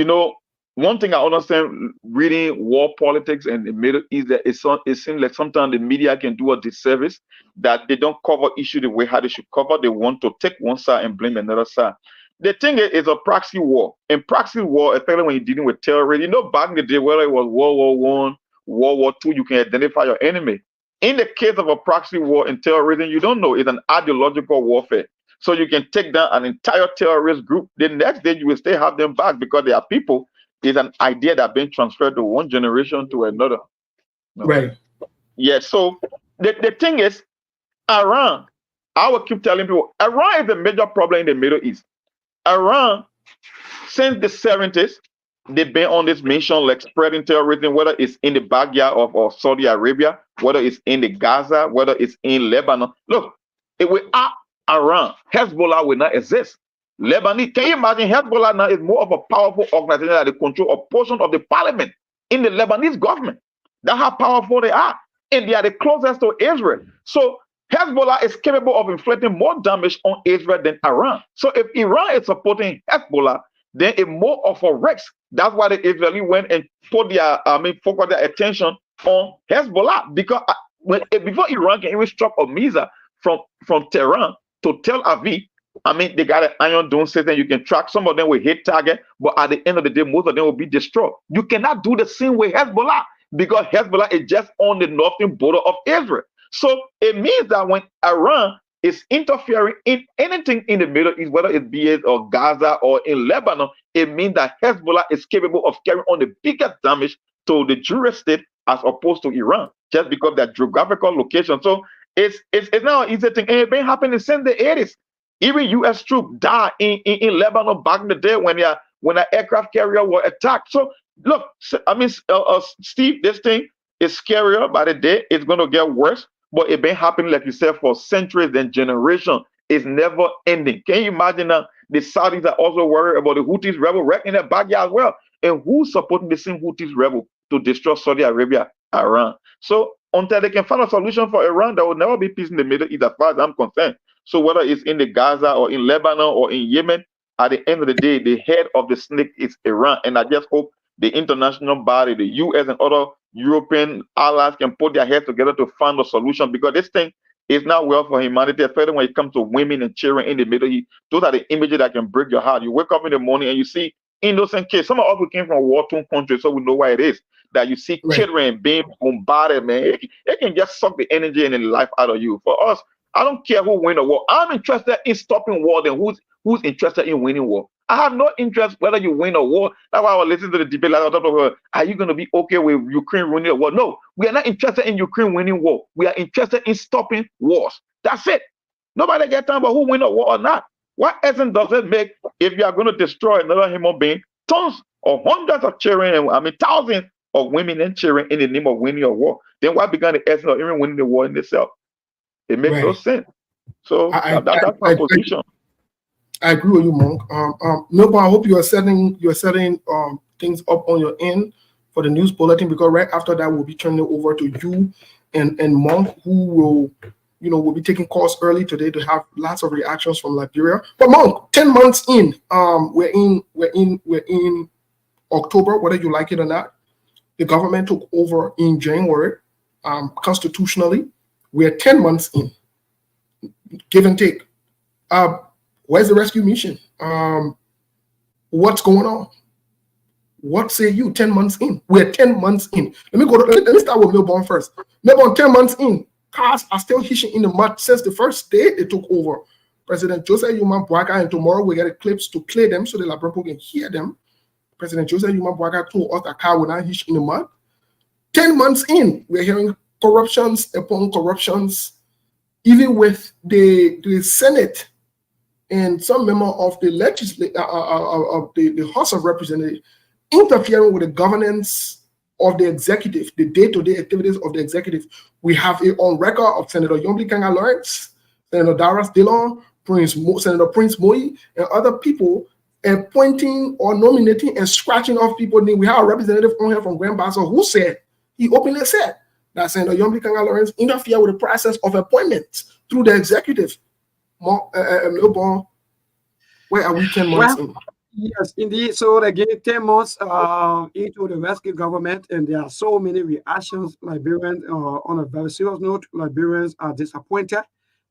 one thing I understand reading war politics in the Middle East, that it seems like sometimes the media can do a disservice that they don't cover issue the way how they should cover. They want to take one side and blame another side. The thing is a proxy war. In proxy war, especially when you're dealing with terrorism, back in the day, whether it was World War I, World War II, you can identify your enemy. In the case of a proxy war and terrorism, you don't know. It's an ideological warfare. So you can take down an entire terrorist group. The next day, you will still have them back because they are people. It's an idea that's been transferred to one generation to another. Right. Yeah. So the thing is, Iran, I will keep telling people, Iran is a major problem in the Middle East. Iran, since the 70s, they've been on this mission like spreading terrorism, whether it's in the backyard of Saudi Arabia, whether it's in the Gaza, whether it's in Lebanon. Look, without Iran, Hezbollah will not exist. Lebanese. Can you imagine? Hezbollah now is more of a powerful organization that they control a portion of the parliament in the Lebanese government. That's how powerful they are. And they are the closest to Israel. So Hezbollah is capable of inflicting more damage on Israel than Iran. So if Iran is supporting Hezbollah, then it's more of a risk. That's why the Israelis went and put their, focus their attention on Hezbollah, because before Iran can even strike a missile from Tehran to Tel Aviv, they got an Iron Dome system. You can track. Some of them will hit target, but at the end of the day, most of them will be destroyed. You cannot do the same with Hezbollah, because Hezbollah is just on the northern border of Israel. So it means that when Iran is interfering in anything in the Middle East, whether it's BS or Gaza or in Lebanon, it means that Hezbollah is capable of carrying on the biggest damage to the Jewish state as opposed to Iran, just because of their geographical location. So it's not an easy thing. And it's been happening since the 80s. Even U.S. troops died in Lebanon back in the day when an aircraft carrier was attacked. So look, Steve, this thing is scarier by the day. It's going to get worse, but it's been happening, like you said, for centuries and generations. It's never ending. Can you imagine now? The Saudis are also worried about the Houthis rebel right in their backyard as well. And who's supporting the same Houthis rebel to destroy Saudi Arabia, Iran? So until they can find a solution for Iran, there will never be peace in the Middle East as far as I'm concerned. So whether it's in the Gaza or in Lebanon or in Yemen, at the end of the day, the head of the snake is Iran. And I just hope the international body, the US and other European allies can put their heads together to find a solution, because this thing is not well for humanity, especially when it comes to women and children in the Middle East. Those are the images that can break your heart. You wake up in the morning and you see innocent kids. Some of us who came from war-torn countries, so we know why it is that you see children being bombarded, man. It can just suck the energy and the life out of you. For us, I don't care who wins the war. I'm interested in stopping war than who's interested in winning war. I have no interest whether you win a war. That's why I was listening to the debate like I talked about. Are you going to be okay with Ukraine winning a war? No, we are not interested in Ukraine winning war. We are interested in stopping wars. That's it. Nobody gets time about who win a war or not. What essence does it make if you are going to destroy another human being, tons or hundreds of children, and thousands of women and children in the name of winning a war? Then what began the essence of even winning the war in itself? It makes no sense. So that's my position. I agree with you, Monk. Milton, I hope you are setting things up on your end for the news bulletin, because right after that we'll be turning it over to you and Monk, who will be taking calls early today to have lots of reactions from Liberia. But Monk, 10 months in, we're in October, whether you like it or not. The government took over in January, constitutionally. We're 10 months in, give and take. Where's the rescue mission? What's going on? What say you? 10 months in. We're 10 months in. Let me start with Melbourne first. Melbourne, 10 months in. Cars are still hitching in the mud since the first day they took over. President Joseph Yuma Bouaka, and tomorrow we get clips to play them so the Liberia people can hear them. President Joseph Yuma Bouaka told us that car will not hitch in the mud. 10 months in, we're hearing corruptions upon corruptions, even with the Senate and some member of the legislature of the House of Representatives interfering with the governance of the executive, the day-to-day activities of the executive. We have it on record of Senator Yombi Kanga Lawrence, Senator Darius Dillon, Senator Prince Moi, and other people appointing or nominating and scratching off people. We have a representative on here from Grand Bassa who said, he openly said, that Senator Yombi Kanga Lawrence interfere with the process of appointments through the executive. Where are we 10 months in? Yes, indeed. So again, 10 months into the rescue government, and there are so many reactions. Liberians, on a very serious note, Liberians are disappointed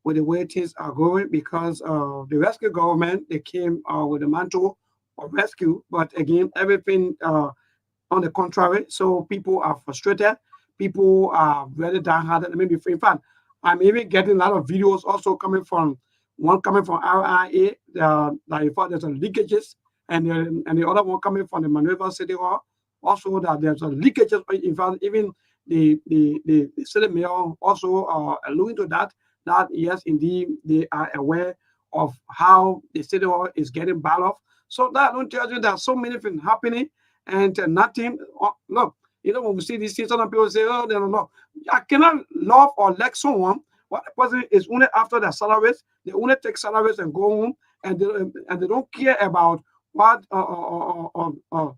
with the way things are going, because the rescue government, they came with the mantle of rescue, but again, everything on the contrary. So people are frustrated. People are very downhearted. In fact, I'm even getting a lot of videos also coming from RIA, that there's a leakages, and the other one coming from the Maneuver City Hall, also that there's a leakages. In fact, even the city mayor also alluding to that yes, indeed, they are aware of how the city hall is getting bad off. So that don't tell you that so many things happening and nothing. Look, when we see these things, some people say, oh, no. I cannot love or like someone. What the person is only after their salaries, they only take salaries and go home and they don't care about what the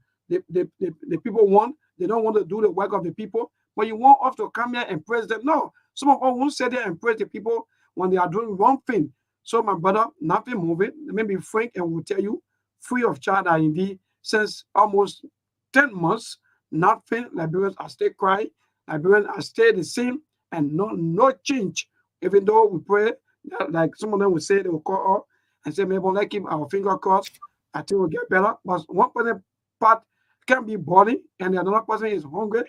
people want. They don't want to do the work of the people. But you want us to come here and praise them. No, some of us won't sit there and praise the people when they are doing wrong thing. So my brother, nothing moving. Let me be frank and will tell you, free of charge that indeed since almost 10 months, nothing. Liberians are still crying. Liberians are still the same and no change. Even though we pray, like some of them will say, they will call up and say, maybe let's keep our finger crossed. I think we'll get better. But one person part can be boring and the another person is hungry,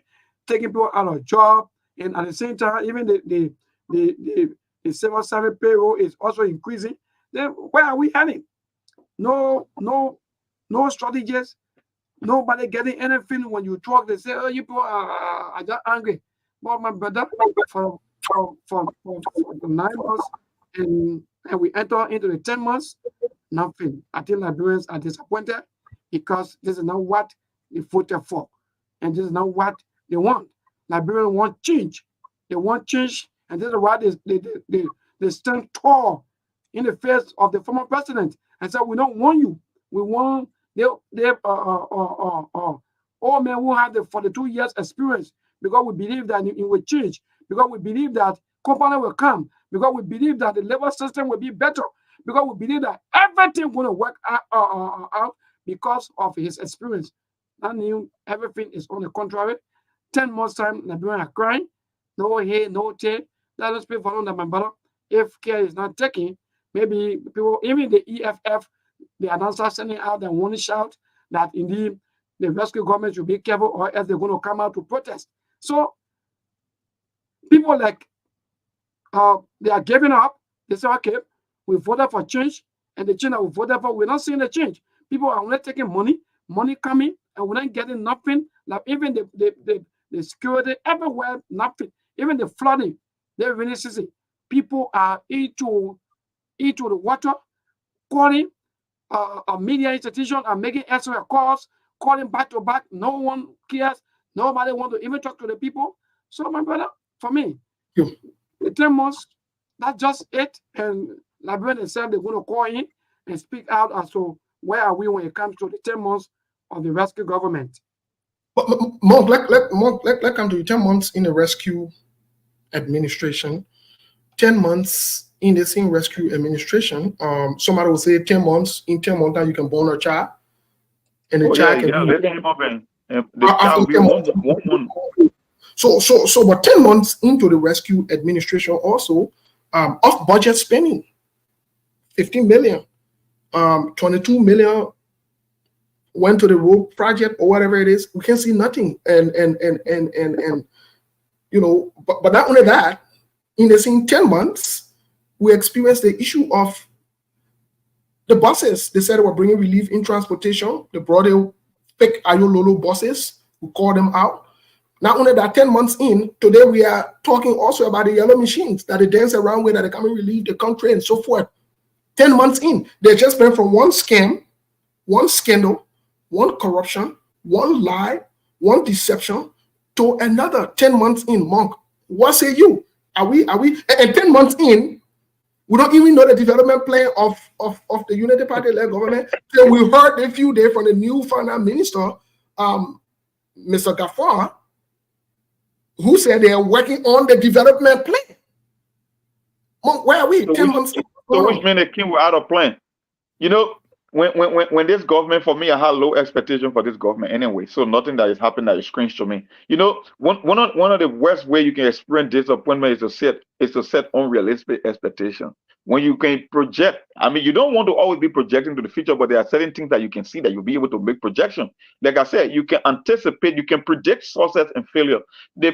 taking people out of job. And at the same time, even the civil service payroll is also increasing. Then where are we heading? No strategies. Nobody getting anything. When you talk, they say, "Oh, you people are just angry." But my brother, for 9 months, and we enter into the 10 months, nothing. I think Liberians are disappointed because this is not what they voted for, and this is not what they want. Liberians want change. They want change, and this is why they stand tall in the face of the former president and said, "We don't want you. We want old men who have the 42 years experience because we believe that it will change, because we believe that company will come, because we believe that the labor system will be better, because we believe that everything will work out because of his experience." That means everything is on the contrary. 10 months time, Liberians are crying. No hay, no tay. Let us pray for them, my brother. If care is not taken, maybe people, even the EFF, the announcer sending out and warning shout that indeed the rescue government should be careful or else they're going to come out to protest. So people like they are giving up. They say, okay, we voted for change, and the change that we voted for, we're not seeing the change. People are only taking money coming, and we're not getting nothing. Like even the security everywhere, nothing. Even the flooding, they're really seeing. People are into the water, calling media institutions are making extra calls, calling back to back. No one cares. Nobody wants to even talk to the people. So, my brother, for me, the 10 months, that's just it. And Liberian themselves, they're going to call in and speak out as to where are we when it comes to the 10 months of the rescue government. But Monk, let come to you. 10 months in the rescue administration, 10 months in the same rescue administration. Somebody will say 10 months, in 10 months, you can born a child. And the child can be So, but 10 months into the rescue administration also, off budget spending, 15 million, 22 million went to the road project or whatever it is. We can see nothing. And you know, but not only that, in the same 10 months, we experienced the issue of the buses. They said they were bringing relief in transportation. They brought in fake Ayololo buses. We called them out. Not only that, 10 months in, today we are talking also about the yellow machines that they dance around with, that they come and relieve the country and so forth. 10 months in, they just went from one scam, one scandal, one corruption, one lie, one deception to another. 10 months in, Monk. What say you? Are we? And 10 months in, we don't even know the development plan of the Unity Party-led government. So we heard a few days from the new finance minister, Mr. Gafar, who said they are working on the development plan. Monk, where are we? So 10 months in. So which means they came without a plan. You know, when this government, for me, I had low expectation for this government anyway. So nothing that is happening that is strange to me. You know, one of the worst way you can experience disappointment is to set unrealistic expectations. When you can project, I mean, you don't want to always be projecting to the future, but there are certain things that you can see that you'll be able to make projection. Like I said, you can anticipate, you can predict success and failure.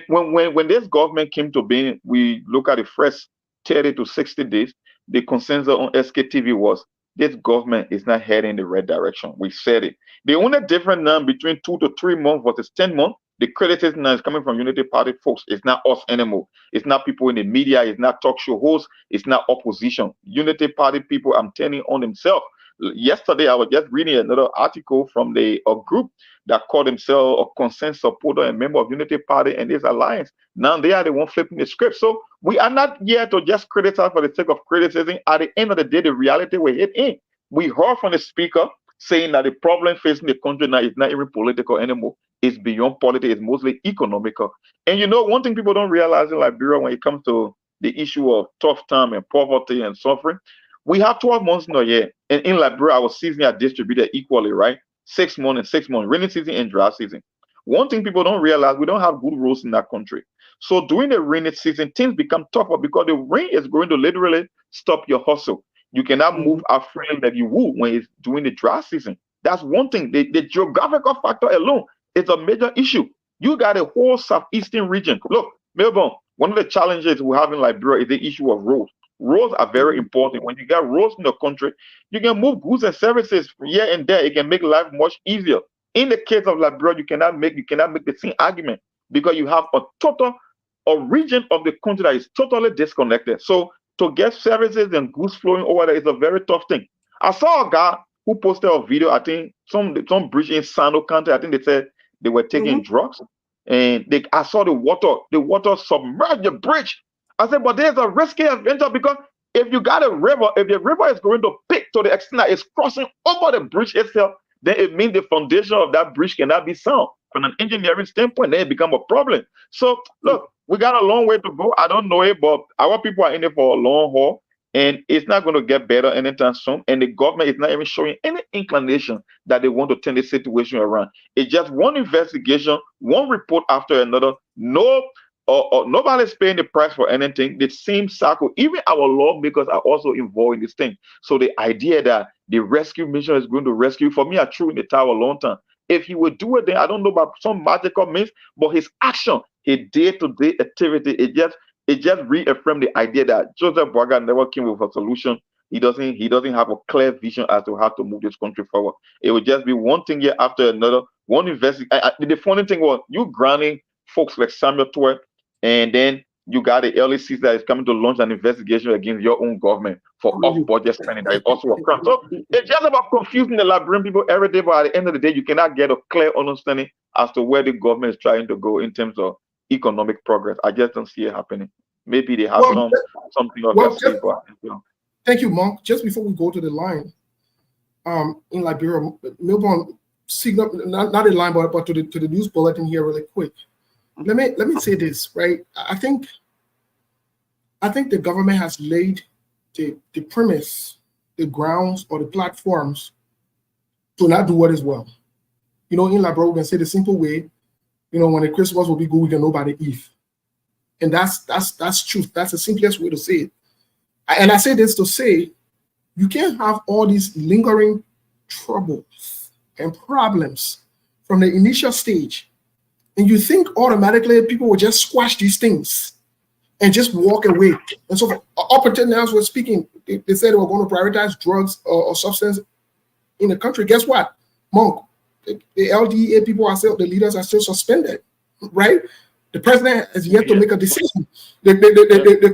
When this government came to being, we look at the first 30 to 60 days, the consensus on SKTV was this government is not heading in the right direction. We said it. The only difference now between 2 to 3 months versus 10 months, the criticism now is coming from Unity Party folks. It's not us anymore. It's not people in the media. It's not talk show hosts. It's not opposition. Unity Party people are turning on themselves. Yesterday, I was just reading another article from a group that called themselves a consent supporter and member of Unity Party and this alliance. Now they are the one flipping the script. So we are not here to just criticize for the sake of criticism. At the end of the day, the reality will hit in. We heard from the speaker saying that the problem facing the country now is not even political anymore. It's beyond politics. It's mostly economical. And you know, one thing people don't realize in Liberia when it comes to the issue of tough time and poverty and suffering, we have 12 months in a year. And in Liberia, our seasons are distributed equally, right? 6 months and 6 months, rainy season and dry season. One thing people don't realize, we don't have good roads in that country. So during the rainy season, things become tougher because the rain is going to literally stop your hustle. You cannot move as freely that you would when it's during the dry season. That's one thing. The geographical factor alone is a major issue. You got a whole southeastern region. Look, Melbourne, one of the challenges we have in Liberia is the issue of roads. Roads are very important. When you got roads in the country, you can move goods and services from here and there. It can make life much easier. In the case of Liberia, you cannot make the same argument because you have a region of the country that is totally disconnected. So to get services and goods flowing over there is a very tough thing. I saw a guy who posted a video, I think some bridge in Sano County, I think they said they were taking drugs. And I saw the water submerge the bridge. I said, but there's a risky adventure because if you got a river, if the river is going to pick to the extent that it's crossing over the bridge itself, then it means the foundation of that bridge cannot be sound. From an engineering standpoint, then it becomes a problem. So look, we got a long way to go. I don't know it, but our people are in it for a long haul, and it's not going to get better anytime soon. And the government is not even showing any inclination that they want to turn the situation around. It's just one investigation, one report after another. Nobody's paying the price for anything. The same cycle. Even our lawmakers are also involved in this thing. So the idea that the rescue mission is going to rescue, for me, I threw in the towel a long time. If he would do it, then I don't know about some magical means, but his action, his day-to-day activity, it just reaffirmed the idea that Joseph Boaga never came with a solution. He doesn't have a clear vision as to how to move this country forward. It would just be one thing here after another. One investigation. The funny thing was you grounding folks like Samuel Twer, and then you got the LEC that is coming to launch an investigation against your own government for off-budget spending. That is also a crime. So it's just about confusing the Liberian people every day, but at the end of the day, you cannot get a clear understanding as to where the government is trying to go in terms of economic progress. I just don't see it happening. Maybe they have something of that flavor. Thank you, Monk. Just before we go to the line, in Liberia, Melbourne signal, not a line, but to the news bulletin here really quick. Let me say this, right? I think the government has laid the premise, the grounds, or the platforms to not do what is well. You know, in Liberia, we can say the simple way, you know, when the Christmas will be good, we can know by the Eve. And that's truth. That's the simplest way to say it. And I say this to say, you can't have all these lingering troubles and problems from the initial stage, and you think automatically people will just squash these things and just walk away. And so up until now, as we're speaking, they said they were going to prioritize drugs or substance in the country. Guess what, Monk? The LDA people are still, the leaders are still suspended, right? The president has yet to make a decision. They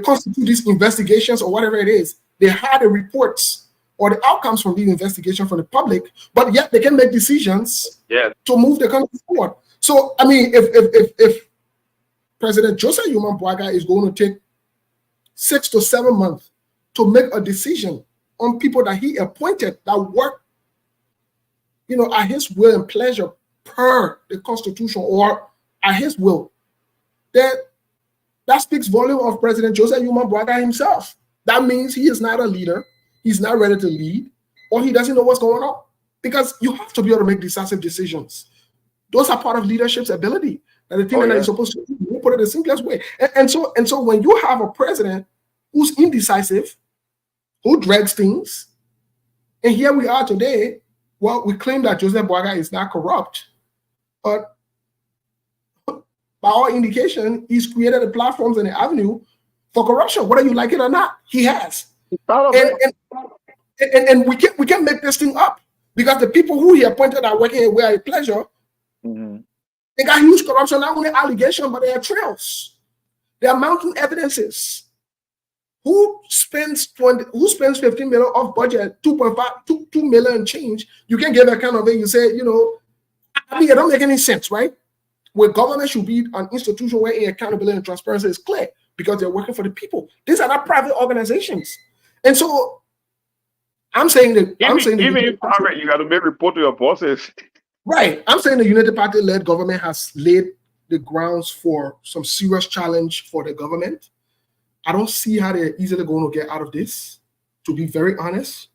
constitute these investigations or whatever it is. They had the reports or the outcomes from these investigations from the public, but yet they can make decisions to move the country forward. So, I mean, if President Joseph Boaga is going to take 6 to 7 months to make a decision on people that he appointed that work, you know, at his will and pleasure per the Constitution or at his will, then that speaks volume of President Joseph Boaga himself. That means he is not a leader, he's not ready to lead, or he doesn't know what's going on. Because you have to be able to make decisive decisions. Those are part of leadership's ability. And the thing that you're supposed to do, you put it the simplest way. And so when you have a president who's indecisive, who drags things, and here we are today, well, we claim that Joseph Boaga is not corrupt, but by all indication, he's created the platforms and the avenue for corruption, whether you like it or not. He has. And we can't make this thing up because the people who he appointed are working away at pleasure. They got huge corruption, not only allegations, but they are trails. They are mounting evidences. Who spends 15 million off budget, 2 million change? You can give that kind of thing. You say, you know, I mean, it don't make any sense, right? Where government should be an institution where accountability and transparency is clear because they're working for the people. These are not private organizations. And so I'm saying that Even if private, you got to make report to your bosses. Right. I'm saying the United Party-led government has laid the grounds for some serious challenge for the government. I don't see how they're easily going to get out of this, to be very honest.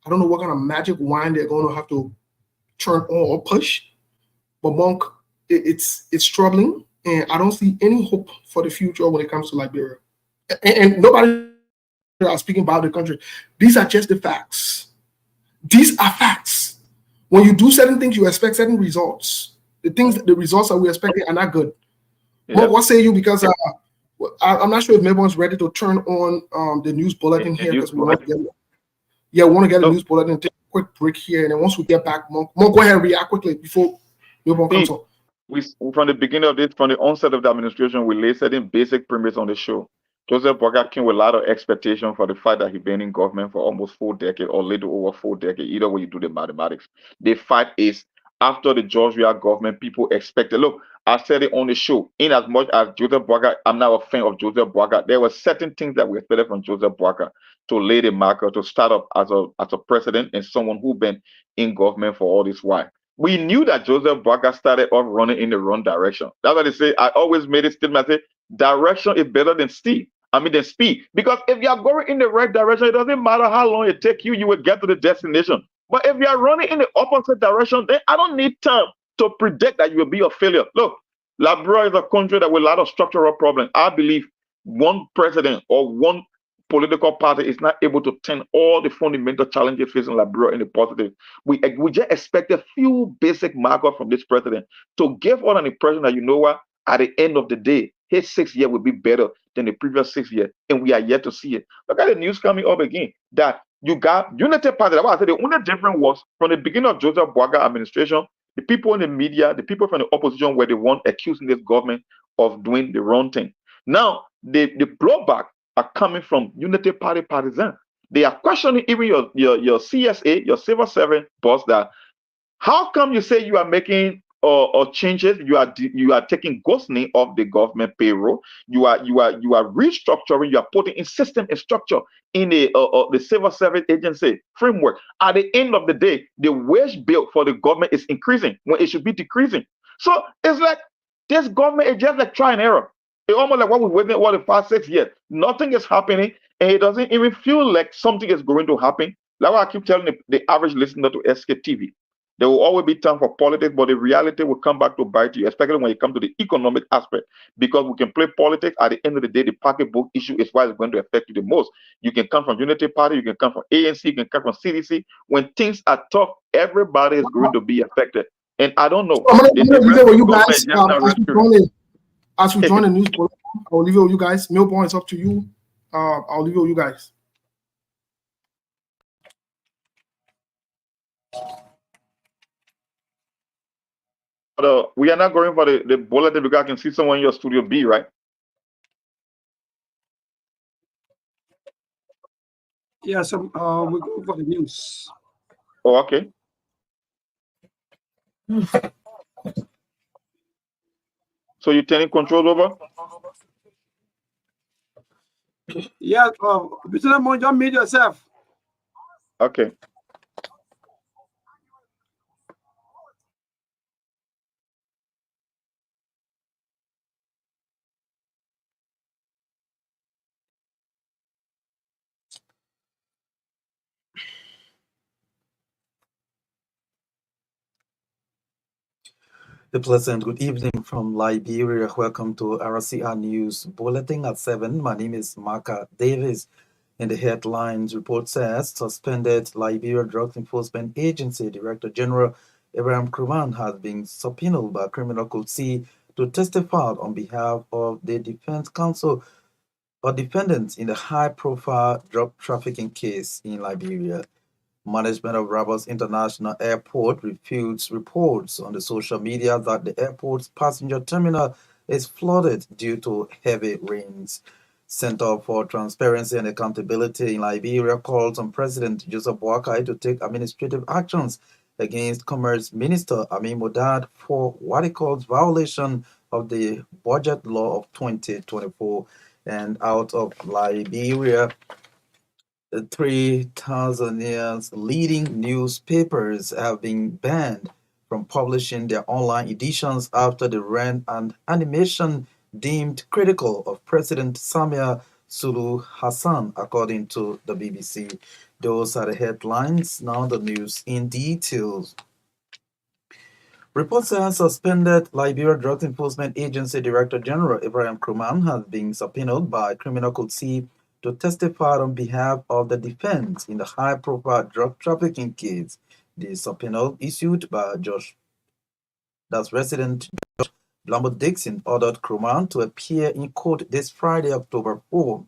I don't know what kind of magic wine they're going to have to turn on or push. But Monk, it's troubling, and I don't see any hope for the future when it comes to Liberia. And nobody are speaking about the country. These are just the facts. These are facts. When you do certain things, you expect certain results. The results that we're expecting are not good. Yeah. What say you? Because I'm not sure if everyone's ready to turn on the news bulletin here, because we want to get the news bulletin. Take a quick break here, and then once we get back, Monk, go ahead and react quickly before everyone comes on. From the beginning of this, from the onset of the administration, we laid certain basic premise on the show. Joseph Boakai came with a lot of expectation for the fact that he's been in government for almost 4 decades or little over 4 decades, either way you do the mathematics. The fact is, after the George Weah government, people expected, look, I said it on the show, in as much as Joseph Boakai, I'm not a fan of Joseph Boakai, there were certain things that we expected from Joseph Boakai to lay the marker, to start up as a president and someone who's been in government for all this while. We knew that Joseph Boakai started off running in the wrong direction. That's why they say, I always made a statement, I say, direction is better than speed. Because if you are going in the right direction, it doesn't matter how long it takes you, you will get to the destination. But if you are running in the opposite direction, then I don't need time to predict that you will be a failure. Look, Liberia is a country that with a lot of structural problems. I believe one president or one political party is not able to turn all the fundamental challenges facing Liberia in the positive. We just expect a few basic markers from this president to give us an impression that, you know what, at the end of the day, his 6 year will be better than the previous 6 years, and we are yet to see it. Look at the news coming up again that you got United Party. That's why I said the only difference was from the beginning of Joseph Boakai administration, the people in the media, the people from the opposition were the one accusing this government of doing the wrong thing. Now, the blowback are coming from Unity Party partisans. They are questioning even your CSA, your civil servant boss, that how come you say you are making or changes, you are taking ghostly off the government payroll, you are restructuring, you are putting in system and structure in the civil service agency framework. At the end of the day, the wage bill for the government is increasing when it should be decreasing. So it's like this government is just like try and error. It's almost like what we've waiting for the past 6 years. Nothing is happening, and it doesn't even feel like something is going to happen. Like what I keep telling the average listener to SKTV. There will always be time for politics, but the reality will come back to bite you, especially when it comes to the economic aspect. Because we can play politics, at the end of the day, the pocketbook issue is what is going to affect you the most. You can come from Unity Party, you can come from ANC, you can come from CDC. When things are tough, everybody is going to be affected. And I don't know. As we join the news, I'll leave it with you guys. Milborn, it's up to you. I'll leave it with you guys. We are not going for the bulletin because I can see someone in your studio B, right? Yeah, so we go for the news. Oh, okay. So you're turning control over? Yeah, Mr. Lemon, just mute yourself. Okay. A pleasant good evening from Liberia. Welcome to RCR News Bulletin at 7. My name is Marka Davis. In the headlines, report says suspended Liberia Drug Enforcement Agency Director General Abraham Kruman has been subpoenaed by Criminal Code C to testify on behalf of the Defense Counsel or defendants in the high-profile drug trafficking case in Liberia. Management of Rabat International Airport refutes reports on the social media that the airport's passenger terminal is flooded due to heavy rains. Center for Transparency and Accountability in Liberia calls on President Joseph Boakai to take administrative actions against Commerce Minister Amin Modad for what he calls violation of the budget law of 2024. And out of Liberia, Tanzania's leading newspapers have been banned from publishing their online editions after the ran an animation deemed critical of President Samia Suluhu Hassan, according to the BBC. Those are the headlines. Now the news in details. Reports have suspended Liberia Drug Enforcement Agency Director General Ibrahim Kruman has been subpoenaed by Criminal Code C to testify on behalf of the defense in the high-profile drug trafficking case. The subpoena issued by resident Judge Lambert Dixon ordered Kruman to appear in court this Friday, October 4.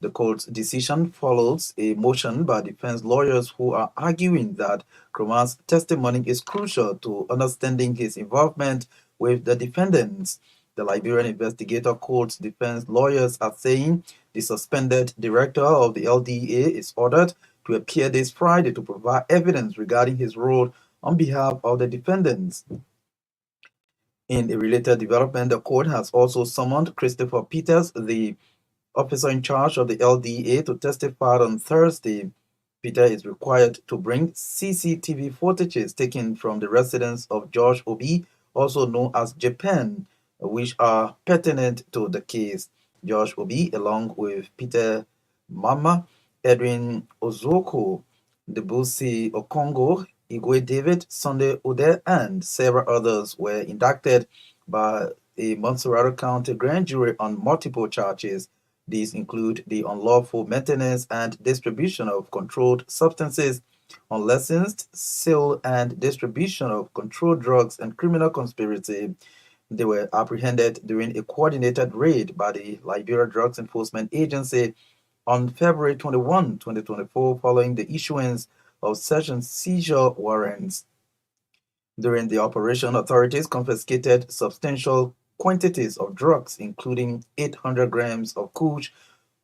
The court's decision follows a motion by defense lawyers who are arguing that Kruman's testimony is crucial to understanding his involvement with the defendants. The Liberian Investigator Court's defense lawyers are saying the suspended director of the LDA is ordered to appear this Friday to provide evidence regarding his role on behalf of the defendants. In a related development, the court has also summoned Christopher Peters, the officer in charge of the LDA, to testify on Thursday. Peter is required to bring CCTV footages taken from the residence of George Obi, also known as Japan, which are pertinent to the case. George Obi, along with Peter Mama, Edwin Ozoko, Debussy Okongo, Igwe David, Sunday Ode, and several others were indicted by a Montserrat County grand jury on multiple charges. These include the unlawful maintenance and distribution of controlled substances, unlicensed sale and distribution of controlled drugs, and criminal conspiracy. They were apprehended during a coordinated raid by the Liberia Drugs Enforcement Agency on February 21, 2024, following the issuance of search and seizure warrants. During the operation, authorities confiscated substantial quantities of drugs, including 800 grams of kush,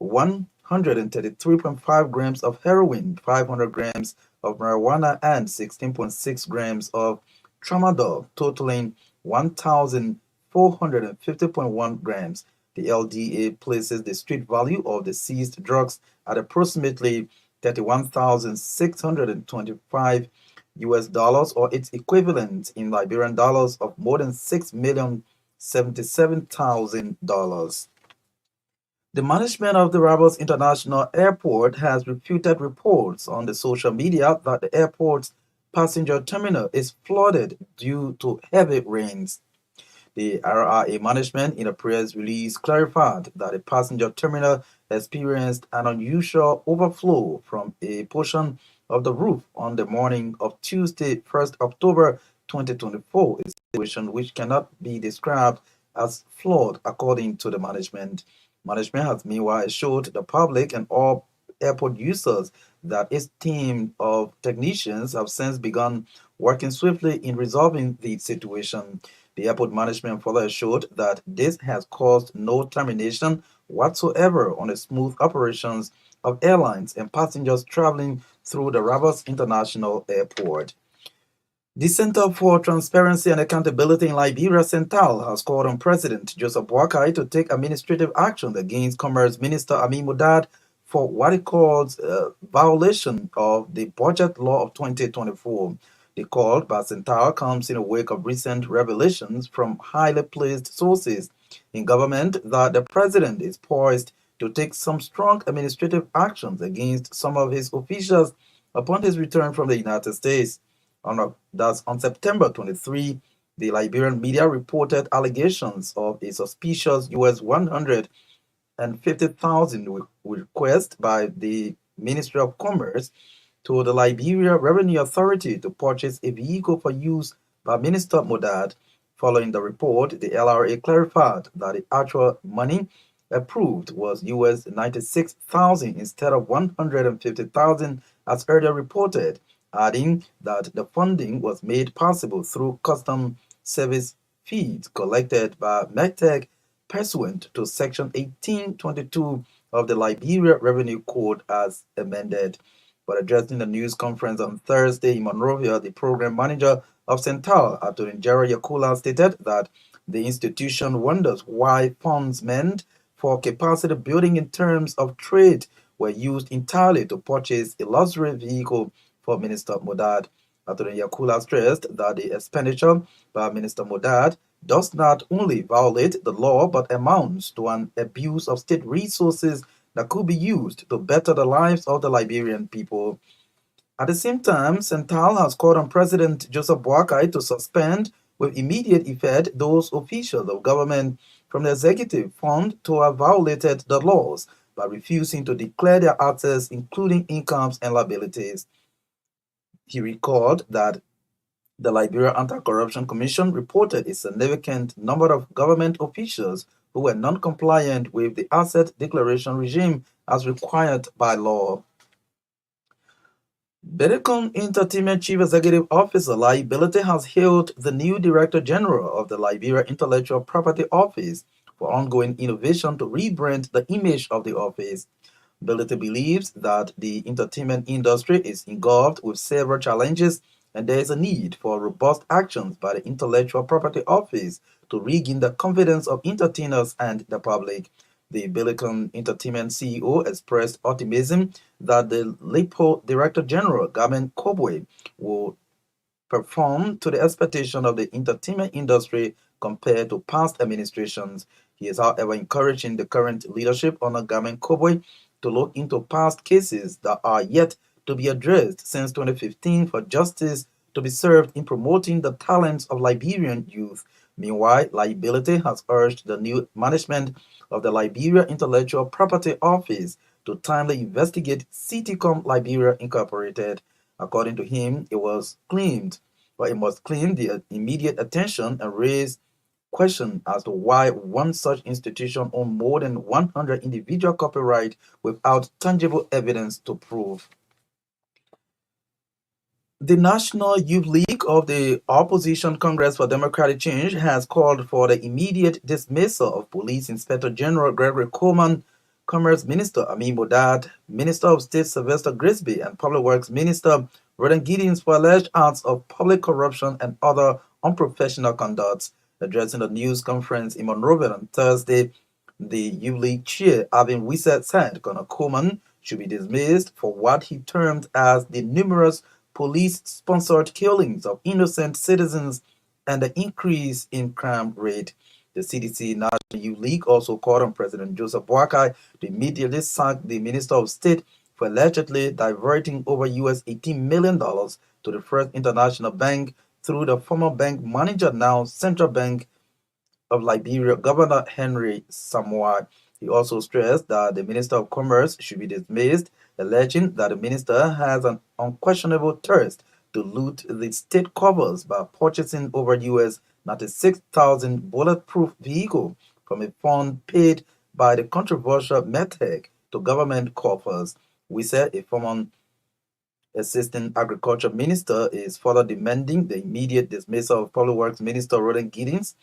133.5 grams of heroin, 500 grams of marijuana, and 16.6 grams of tramadol, totaling 1,450.1 grams. The LDA places the street value of the seized drugs at approximately $31,625 US dollars, or its equivalent in Liberian dollars of more than $6,077,000. The management of the Rabos International Airport has refuted reports on the social media that the airport's passenger terminal is flooded due to heavy rains. The RRA management, in a press release, clarified that the passenger terminal experienced an unusual overflow from a portion of the roof on the morning of Tuesday, 1st October 2024, a situation which cannot be described as flawed, according to the management. Management has meanwhile assured the public and all airport users that its team of technicians have since begun working swiftly in resolving the situation. The airport management further assured that this has caused no termination whatsoever on the smooth operations of airlines and passengers traveling through the Rabos International Airport. The Center for Transparency and Accountability in Liberia, CENTAL, has called on President Joseph Boakai to take administrative action against Commerce Minister Amin Mudad for what it calls violation of the budget law of 2024. The call by CENTAL comes in the wake of recent revelations from highly placed sources in government that the president is poised to take some strong administrative actions against some of his officials upon his return from the United States. On September 23, the Liberian media reported allegations of a suspicious US $150,000 request by the Ministry of Commerce to the Liberia Revenue Authority to purchase a vehicle for use by Minister Mudad. Following the report, the LRA clarified that the actual money approved was US $96,000 instead of $150,000 as earlier reported, adding that the funding was made possible through custom service fees collected by METEC pursuant to Section 1822 of the Liberia Revenue Code as amended. But addressing the news conference on Thursday in Monrovia, the program manager of CENTAL, Attorney-General Yakula, stated that the institution wonders why funds meant for capacity building in terms of trade were used entirely to purchase a luxury vehicle for Minister Modad. Attorney Yakula stressed that the expenditure by Minister Modad does not only violate the law but amounts to an abuse of state resources that could be used to better the lives of the Liberian people. At the same time, Central has called on President Joseph Boakai to suspend with immediate effect those officials of government from the executive found to have violated the laws by refusing to declare their assets, including incomes and liabilities. He recalled that the Liberia Anti-Corruption Commission reported a significant number of government officials who were non-compliant with the asset declaration regime as required by law. Beacon Entertainment Chief Executive Officer Liability has hailed the new Director General of the Liberia Intellectual Property Office for ongoing innovation to rebrand the image of the office. Ability believes that the entertainment industry is engulfed with several challenges and there is a need for robust actions by the Intellectual Property Office to regain the confidence of entertainers and the public. The Beacon Entertainment CEO expressed optimism that the LIPO Director General, Gaben Kobwe, will perform to the expectation of the entertainment industry compared to past administrations. He is, however, encouraging the current leadership under Gaben Kobwe to look into past cases that are yet to be addressed since 2015 for justice to be served in promoting the talents of Liberian youth. Meanwhile, Liability has urged the new management of the Liberia Intellectual Property Office to timely investigate Citycom Liberia Incorporated. According to him, it must claim the immediate attention and raise question as to why one such institution owned more than 100 individual copyright without tangible evidence to prove. The National Youth League of the Opposition Congress for Democratic Change has called for the immediate dismissal of Police Inspector General Gregory Coleman, Commerce Minister Amin Modad, Minister of State Sylvester Grisby, and Public Works Minister Roden Giddings for alleged acts of public corruption and other unprofessional conduct. Addressing the news conference in Monrovia on Thursday, the Youth League chair, Avin Wisset, said Colonel Coleman should be dismissed for what he termed as the numerous police-sponsored killings of innocent citizens and the increase in crime rate. The CDC National Youth League also called on President Joseph Boakai to immediately sack the Minister of State for allegedly diverting over US $18 million to the First International Bank through the former bank manager, now Central Bank of Liberia, Governor Henry Samoa. He also stressed that the Minister of Commerce should be dismissed, alleging that the minister has an unquestionable thirst to loot the state coffers by purchasing over US 96,000 bulletproof vehicles from a fund paid by the controversial METEC to government coffers. We said a former Assistant Agriculture Minister is further demanding the immediate dismissal of Public Works Minister Roden Giddings,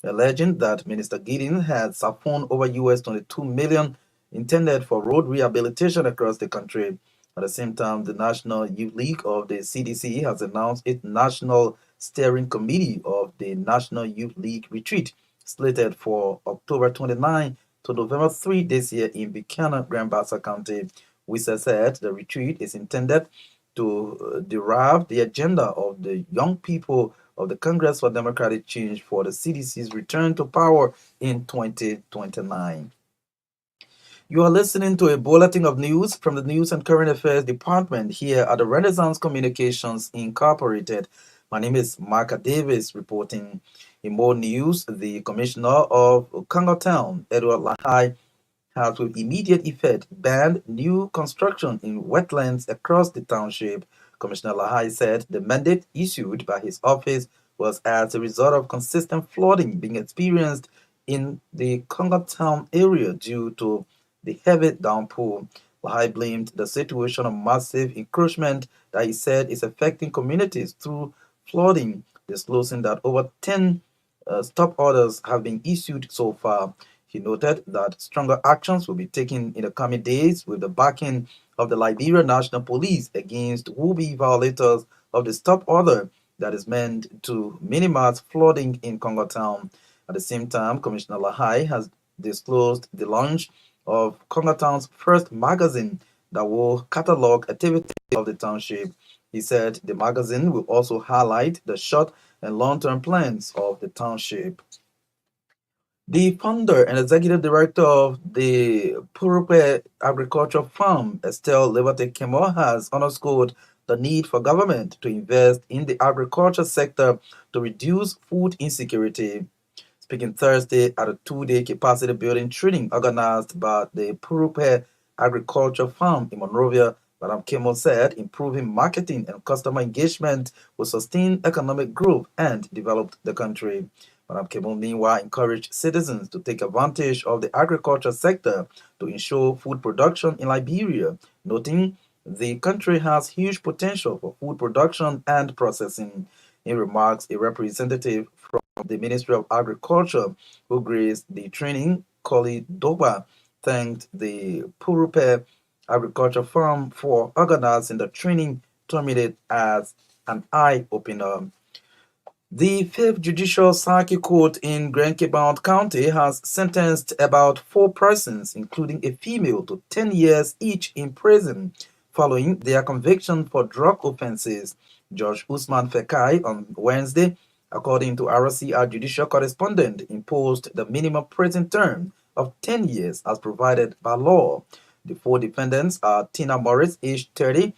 alleging that Minister Giddings had siphoned over US 22 million intended for road rehabilitation across the country. At the same time, the National Youth League of the CDC has announced its National Steering Committee of the National Youth League retreat, slated for October 29 to November 3 this year in Buchanan, Grand Bassa County. Wissa said the retreat is intended to derive the agenda of the young people of the Congress for Democratic Change for the CDC's return to power in 2029. You are listening to a bulletin of news from the News and Current Affairs Department here at the Renaissance Communications Incorporated. My name is Marka Davis reporting. In more news, the Commissioner of Kangotown, Edward Lahai, has with immediate effect banned new construction in wetlands across the township. Commissioner Lahai said the mandate issued by his office was as a result of consistent flooding being experienced in the Kangotown area due to the heavy downpour. Lahai blamed the situation on massive encroachment that he said is affecting communities through flooding, disclosing that over 10 stop orders have been issued so far. He noted that stronger actions will be taken in the coming days with the backing of the Liberia National Police against would-be violators of the stop order that is meant to minimize flooding in Congo Town. At the same time, Commissioner Lahai has disclosed the launch of Kongatown's first magazine that will catalog activities of the township. He said the magazine will also highlight the short and long-term plans of the township. The founder and executive director of the Purupe Agriculture Farm, Estelle Liberté Kemo, has underscored the need for government to invest in the agriculture sector to reduce food insecurity. Speaking Thursday at a two-day capacity building training organized by the Purupe Agriculture Farm in Monrovia, Madam Kemo said improving marketing and customer engagement will sustain economic growth and develop the country. Madam Kemo, meanwhile, encouraged citizens to take advantage of the agriculture sector to ensure food production in Liberia, noting the country has huge potential for food production and processing. In remarks, a representative from the Ministry of Agriculture who graced the training, Koli Doba, thanked the Purupe Agriculture Farm for organizing the training, terming it as an eye-opener. The 5th Judicial Circuit Court in Grand Cape County has sentenced about 4 persons, including a female, to 10 years each in prison following their conviction for drug offenses. Judge Usman Fekai on Wednesday, according to RCR judicial correspondent, imposed the minimum prison term of 10 years as provided by law. The 4 defendants are Tina Morris, aged 30,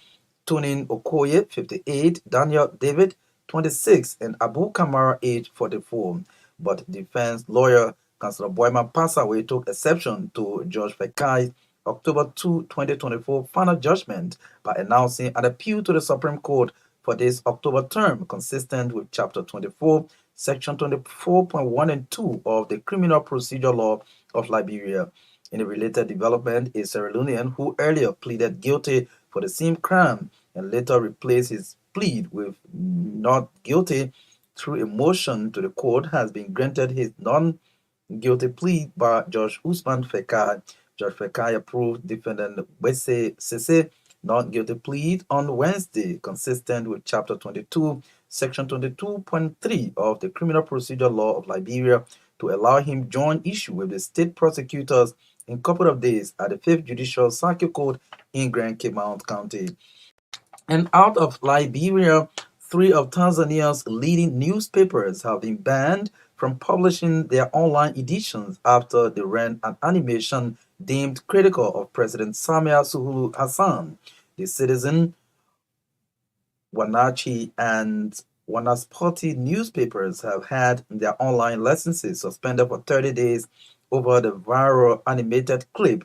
Tunin Okoye, 58, Daniel David, 26, and Abu Kamara, age 44. But defense lawyer Councillor Boyman Passaway took exception to Judge Fekai's October 2, 2024 final judgment by announcing an appeal to the Supreme Court for this October term, consistent with Chapter 24, Section 24.1 and 2 of the Criminal Procedure Law of Liberia. In a related development, a Sierra Leonean who earlier pleaded guilty for the same crime and later replaced his plea with not guilty through a motion to the court has been granted his non-guilty plea by Judge Usman Fekai. Judge Fekai approved defendant Wese Sese non-guilty plea on Wednesday, consistent with Chapter 22, Section 22.3 of the Criminal Procedure Law of Liberia, to allow him join issue with the state prosecutors in a couple of days at the 5th Judicial Circuit Court in Grand Cape County. And out of Liberia, 3 of Tanzania's leading newspapers have been banned from publishing their online editions after they ran an animation deemed critical of President Samia Suluhu Hassan. The Citizen, Wanachi, and Wanaspoti newspapers have had their online licenses suspended for 30 days over the viral animated clip,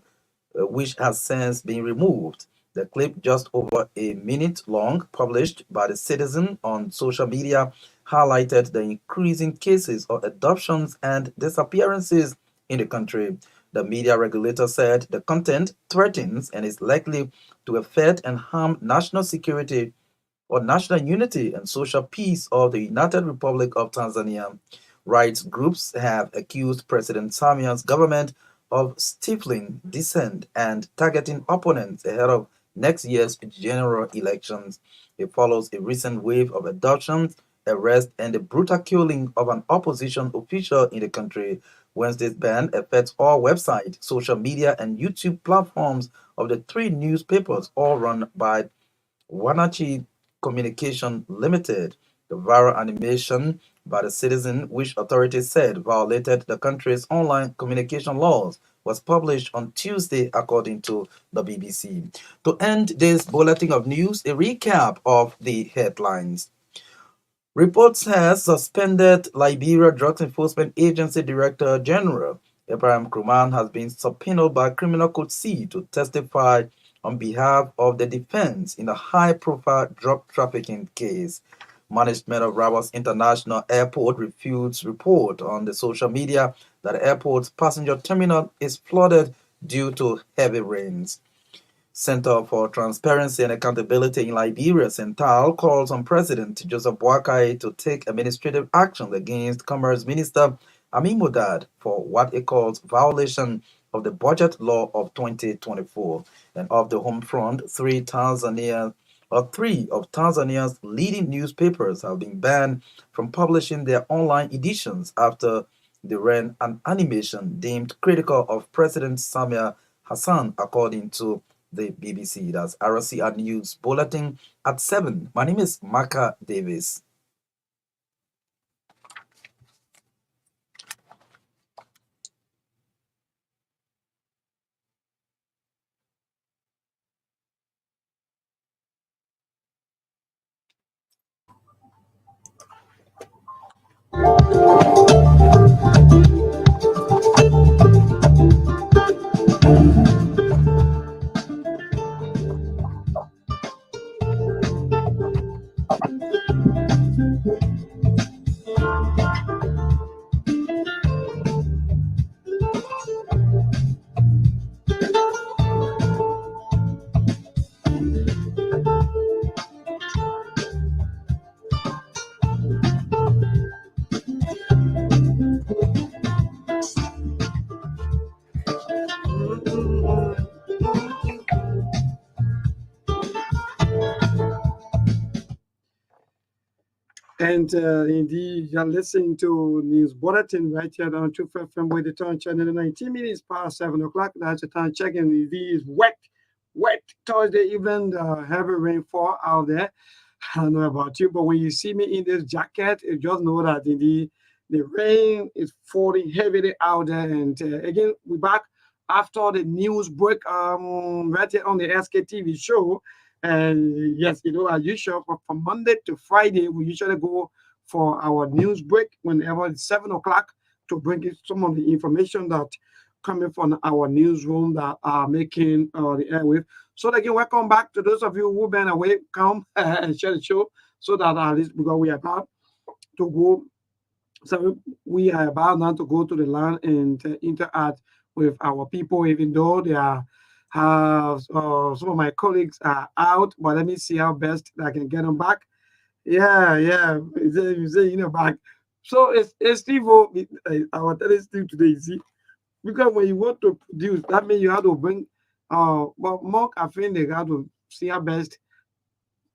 which has since been removed. The clip, just over a minute long, published by the Citizen on social media, highlighted the increasing cases of adoptions and disappearances in the country. The media regulator said the content threatens and is likely to affect and harm national security or national unity and social peace of the United Republic of Tanzania. Rights groups have accused President Samia's government of stifling dissent and targeting opponents ahead of next year's general elections. It follows a recent wave of abductions, arrests, and the brutal killing of an opposition official in the country. Wednesday's ban affects all websites, social media, and YouTube platforms of the 3 newspapers, all run by Wanachi Communication Limited. The viral animation by the Citizen, which authorities said violated the country's online communication laws, was published on Tuesday, according to the BBC. To end this bulletin of news, a recap of the headlines. Reports has suspended Liberia Drugs Enforcement Agency Director General Abraham Kruman has been subpoenaed by Criminal Code C to testify on behalf of the defense in a high-profile drug trafficking case. Management of Rabas International Airport refutes report on the social media that the airport's passenger terminal is flooded due to heavy rains. Center for Transparency and Accountability in Liberia, CENTAL, calls on President Joseph Boakai to take administrative action against Commerce Minister Amin Modad for what it calls violation of the budget law of 2024. And of the home front, 3 of Tanzania's leading newspapers have been banned from publishing their online editions after they ran an animation deemed critical of President Samia Hassan, according to the BBC. That's RCR News Bulletin at 7. My name is Maka Davis. And indeed, you're listening to News Bulletin right here on 2 FM with the time channel 19 minutes past 7 o'clock. That's the time checking. It is wet Thursday evening, heavy rainfall out there. I don't know about you, but when you see me in this jacket, you just know that indeed the rain is falling heavily out there. And again, we're back after the news break right here on the SKTV show. And yes, as usual, from Monday to Friday, we usually go for our news break whenever it's 7 o'clock to bring you some of the information that coming from our newsroom that are making the airwave. So again, welcome back to those of you who've been away. Come and share the show so that at least because we are about to go. So we are about now to go to the land and interact with our people, even though they are some of my colleagues are out, but let me see how best I can get them back. Yeah, you say back. So it's Steve. I was telling Steve today, you see, because when you want to produce, that means you have to bring but more caffeine. They have to see how best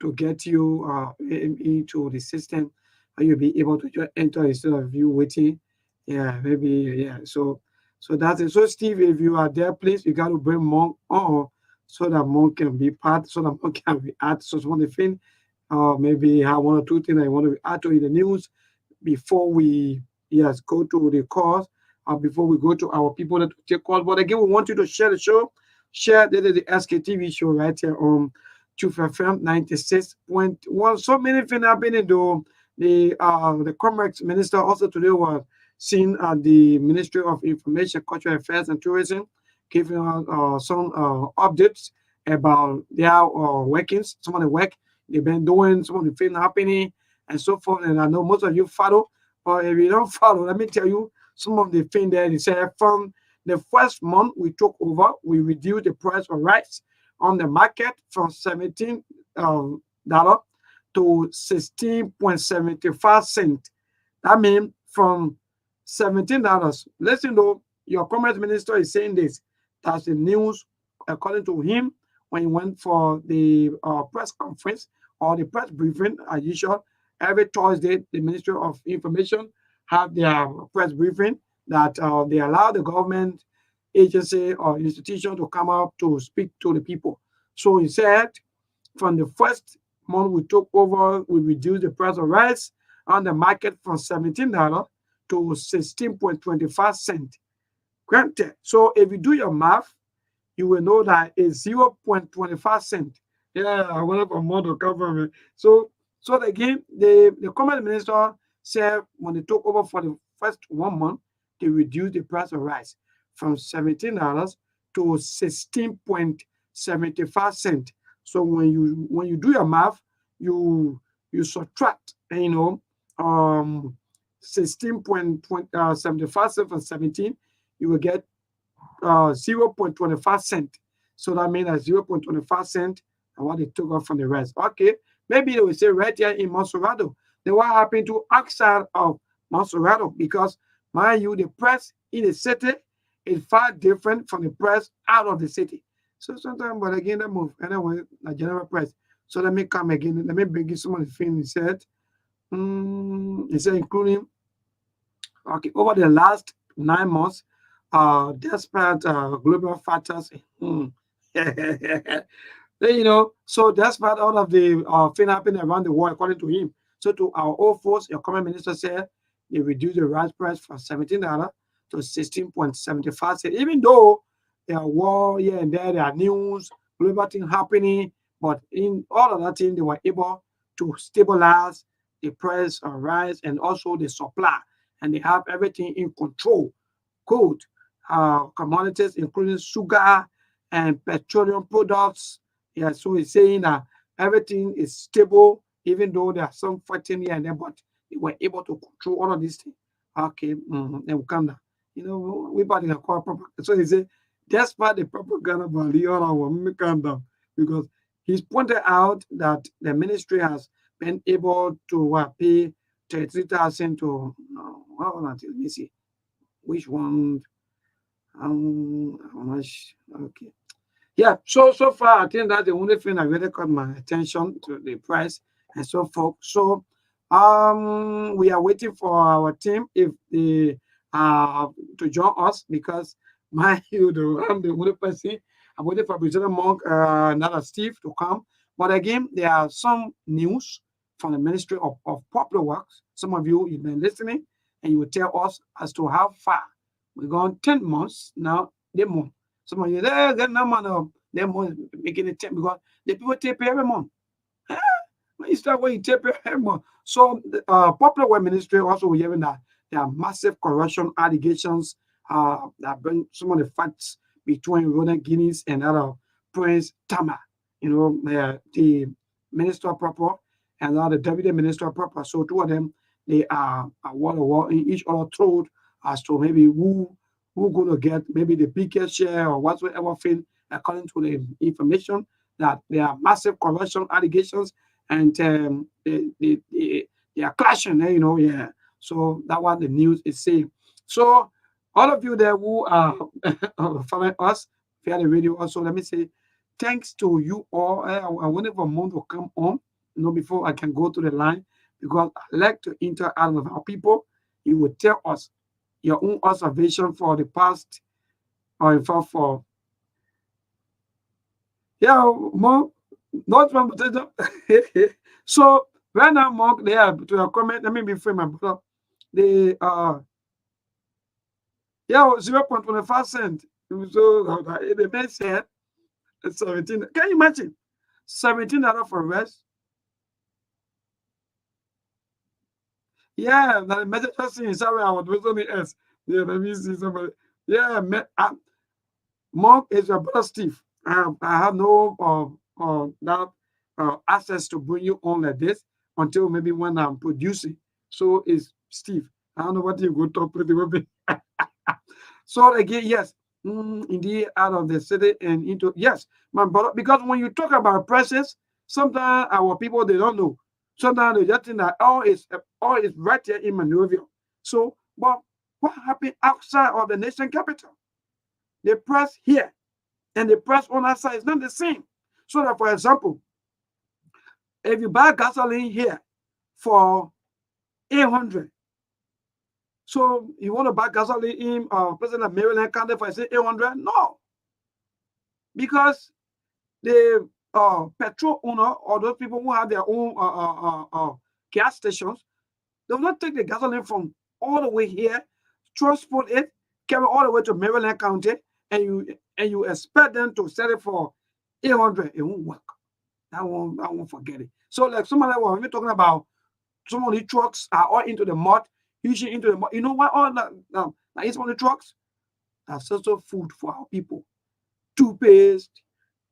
to get you into the system, and you'll be able to just enter instead of you waiting. Yeah, maybe yeah. So that's it. So Steve, if you are there, please you got to bring Monk on so that Monk can be part, so that Monk can be added. So it's one thing, maybe have one or two things I want to add to in the news before we go to the cause, before we go to our people that take calls. But again, we want you to share the show. Share the SKTV show right here on Truth FM 96.1. So many things happening though. The Commerce Minister also today was seen at the Ministry of Information, Cultural Affairs and Tourism, giving some updates about their workings, some of the work they've been doing, some of the things happening, and so forth. And I know most of you follow, but if you don't follow, let me tell you some of the things that they said. From the first month we took over, we reduced the price of rice on the market from $17 to 16.75 cents. That means from $17. Listen though, your commerce minister is saying this. That's the news according to him when he went for the press conference or the press briefing as usual. Every Thursday, the Ministry of Information have their press briefing that they allow the government agency or institution to come up to speak to the people. So he said, from the first month we took over, we reduced the price of rice on the market from $17 to 16.25 cents. Granted, so if you do your math, you will know that it's 0.25 cents. Yeah, I went up a model government. So again, the commerce minister said when they took over for the first 1 month, they reduced the price of rice from $17 to 16.75 cents. So when you do your math, you subtract, 16.75 cents from 17, you will get 0.25 cents. So that means that 0.25 cents and what they took off from the rest. Okay, maybe they will say right here in Monserrado. Then what happened to outside of Monserrado? Because mind you, the price in the city is far different from the price out of the city. So sometimes, but again, that move anyway, the general price. So let me come again. Let me bring you some of the things he said. He said including over the last 9 months, despite global factors. You know, so despite all of the thing happening around the world, according to him. So to our old folks, your comment minister said they reduced the rice price from $17 to 16.75 cents. Even though there are war here and there are news, global thing happening, but in all of that thing, they were able to stabilize the price of rice and also the supply, and they have everything in control. Good commodities, including sugar and petroleum products. Yeah, so he's saying that everything is stable, even though there are some fighting here and there, but they were able to control all of these things. Okay, then we come down. You know, we bought in a core propaganda. So he said, despite the propaganda, but the other one, we come down because he's pointed out that the ministry has been able to pay 33,000 to, let me see, which one? How much? Okay. Yeah, so far I think that's the only thing that really caught my attention to the price and so forth. So we are waiting for our team if they to join us because my I'm the only person. I'm waiting for President Monk, another Steve to come. But again, there are some news from the Ministry of Popular Works. Some of you you've been listening and you will tell us as to how far we're gone 10 months now. They month. Some of you they get no money. They month making it 10 because the people take pay every month. When you start when you take pay every month. So Popular Work Ministry also we're hearing that there are massive corruption allegations that bring some of the facts between Ronan Guinness and other Prince Tama. You know, the Minister Proper and now the Deputy Minister Proper. So two of them they are war in each other throat as to maybe who going to get maybe the biggest share or whatsoever thing according to the information that there are massive corruption allegations and they are clashing, you know, yeah. So that what the news is saying. So all of you there who are following us via the radio also, let me say thanks to you all. I wonder if a month will come on, you know, before I can go to the line because I like to interact with our people. You will tell us your own observation for the past, or in fact for more not from potato. So right now, Mark, they are to your comment. Let me be free, my brother. The 0.25 cent. So the man said 17. Can you imagine $17 for rest? Yeah, the message thing. Sorry, I was on the S. Yeah, let me see somebody. Yeah, Mark is your brother Steve. I have no access to bring you on like this until maybe when I'm producing. So it's Steve. I don't know what you go talk pretty well. So again, yes, indeed, out of the city and into yes, my brother. Because when you talk about prices, sometimes our people they don't know. Sometimes they just think that all is right here in Monrovia. So, but what happened outside of the nation capital? The price here and the price on our side is not the same. So that, for example, if you buy gasoline here for 800, so you want to buy gasoline in President of Maryland County for say 800? No, because the petrol owner or those people who have their own gas stations, they will not take the gasoline from all the way here, transport it, carry all the way to Maryland County, and you expect them to sell it for 800. It won't work. I won't forget it. So like somebody when we're talking about some of the trucks are all into the mud, usually into the mud. You know what? All that is some of the trucks. That's also food for our people. Toothpaste,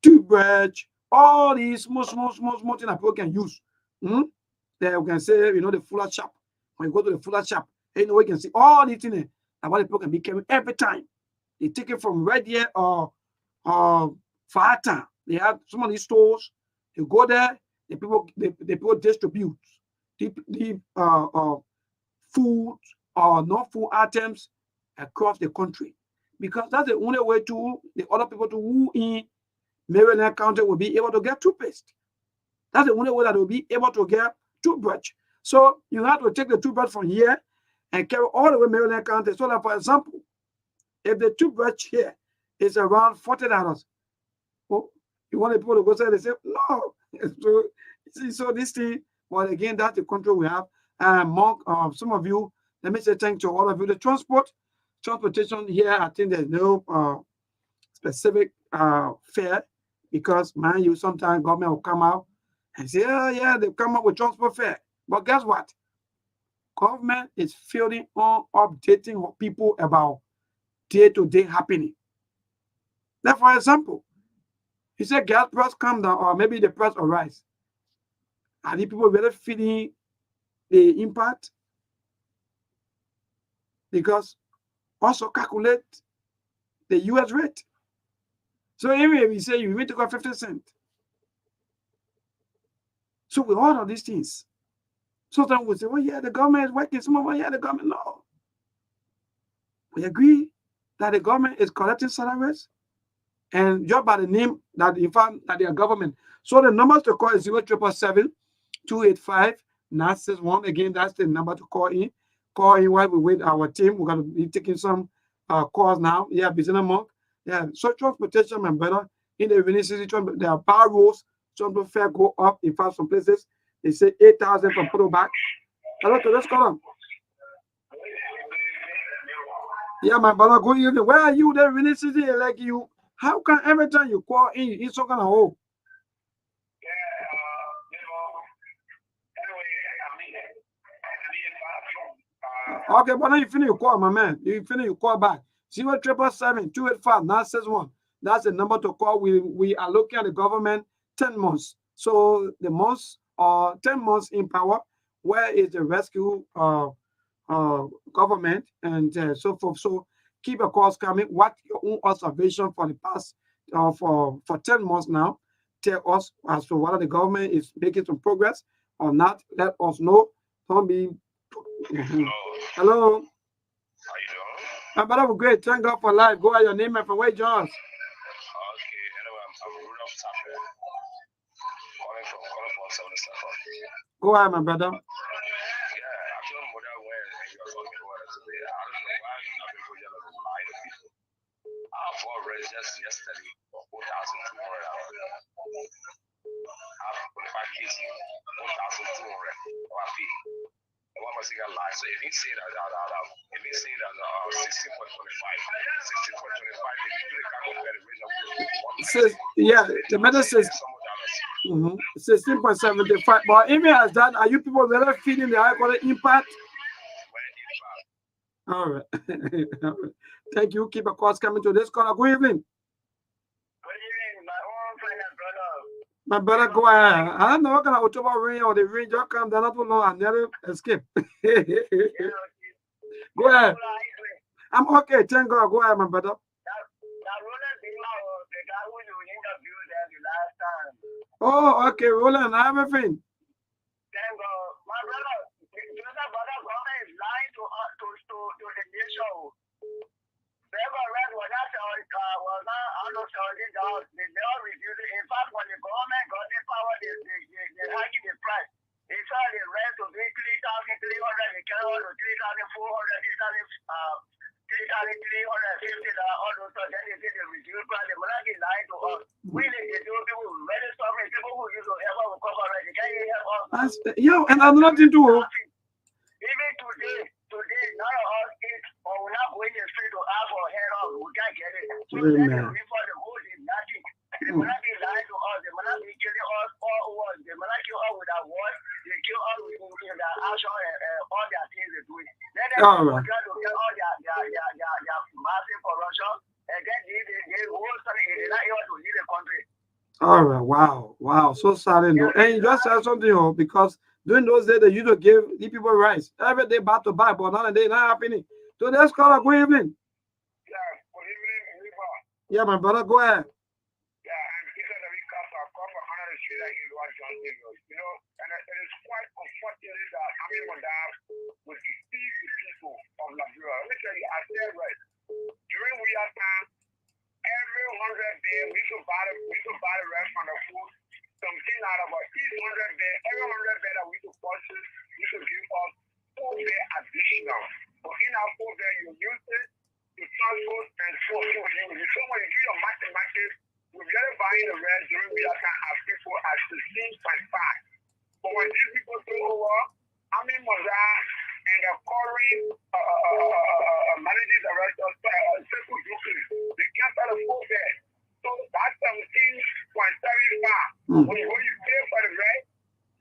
toothbrush, all these small things that people can use. Then we can say, you know, the fuller shop. When you go to the fuller shop, you know, we can see all these things that what people can be carrying every time. They take it from Red Deer or Fata. They have some of these stores. You go there, the people distribute the food or non-food items across the country. Because that's the only way to the other people to who in Maryland County will be able to get toothpaste. That's the only way that will be able to get toothbrush. So you have to take the toothbrush from here and carry all the way Maryland County. So that, for example, If the toothbrush here is around $40, oh, you want people to go say, they say, no. So, see, so this thing, well, again, that's the control we have. Mark, some of you, let me say thank you to all of you. The transportation here, I think there's no specific fare, because, man, you sometimes government will come out and say, oh, yeah, they come up with transport fare. But guess what? Government is failing on updating people about day-to-day happening. Now, for example, you say gas price come down, or maybe the price will rise. Are the people really feeling the impact? Because also calculate the US rate. So anyway, we say you need to go 50 cents. So with all of these things, sometimes we say, well, yeah, the government is working. Some of us, yeah, the government, no. We agree that the government is collecting salaries, and just by the name that in fact that they are government. So the numbers to call is 0777-285-961. Again, that's the number to call in. Call in while we wait our team. We're gonna be taking some calls now. Yeah, business monk. Yeah, so transportation, my brother, in the rainy season, there are bar rules. Some fare go up. In fact, some places they say 8,000 from Polo back. Hello, let's call them. Yeah, my brother, good evening. Where are you? The rainy season, like you. How can every time you call in, it's so kind of hope? Okay, but now you finish your call, my man. You finish your call back. 0777-285-961. That's the number to call. We are looking at the government 10 months. So the months are 10 months in power. Where is the rescue government and so forth? So keep your calls coming. What your own observation for the past for 10 months now? Tell us as to whether the government is making some progress or not. Let us know. Don't be. Hello. How you doing? My brother, great. Thank God for life. Go ahead, your name and from where, John? Okay, anyway, I'm Rudolph Tapper. Calling from 77. Go ahead, my brother. Yeah, I told him what I went and you were talking about it today. I don't know why people just lie to people. I have already just yesterday for 4,200 hours. I have 25 kids, 4,200 hours fee. What must he got lie? So if he say that, if he say that 16.25, 16.25, if you do the calculation, says, yeah, the matter says 16.75. But even as that, are you people really feeling the high quality impact? All right. All right. Thank you. Keep a calls coming to this call. Good evening. Good evening, my own friend and brother. My brother, go ahead. I don't know what kind of October rain or the rain just come down not too long and never escape. Go ahead. I'm okay. Thank God. Go ahead, my brother. Oh, okay, Roland, everything. Thank God. My brother, government is lying to the nation. They never reduce it. In fact, when the government got the power, they hiking the price. They saw the rent to be 3,300, they carry on to 3,400, 3,350, all those stuff. Then they say they reduce price. They will not be lying to us. We need to do people really suffering, people who use to ever recover, they can't help us. Yo, and I'm not into it. Even today, none of us eat or we're not going to the street to ask for help out. We can't get it. So then the report, the whole is nothing. They will not be lying to us. They will not be killing us all over. They will not kill us with our words. They kill us with their action and all their things they do. Let them try to get all their massive corruption and then they whole story is not able to lead the country. All right, wow, so sad. Yeah, and you just said something, because during those days they used to give the people rights every day back to back, but nowadays not happening. So let's call a good evening. Yeah, good evening, River. Yeah, my brother, go ahead. Yeah, and he said that we come from another street like in Los Angeles, and it is quite unfortunate that Amir would deceive the people of Liberia. Let me tell you, I said right, during we are time, every 100 days we should buy the rest from the food. Something out of each 100 bed, every 100 bed that we should purchase, we should give us 4 bed additional. But in our 4 bed, you use it, to transport and fulfill you. So when you do your mathematics, we're really buying the rest during real time as people at 16.5. But when these people take over, I mean, and the current managing director, Circle Brooklyn, they can't start a full bed. So that's 17.75. When you pay for the rent,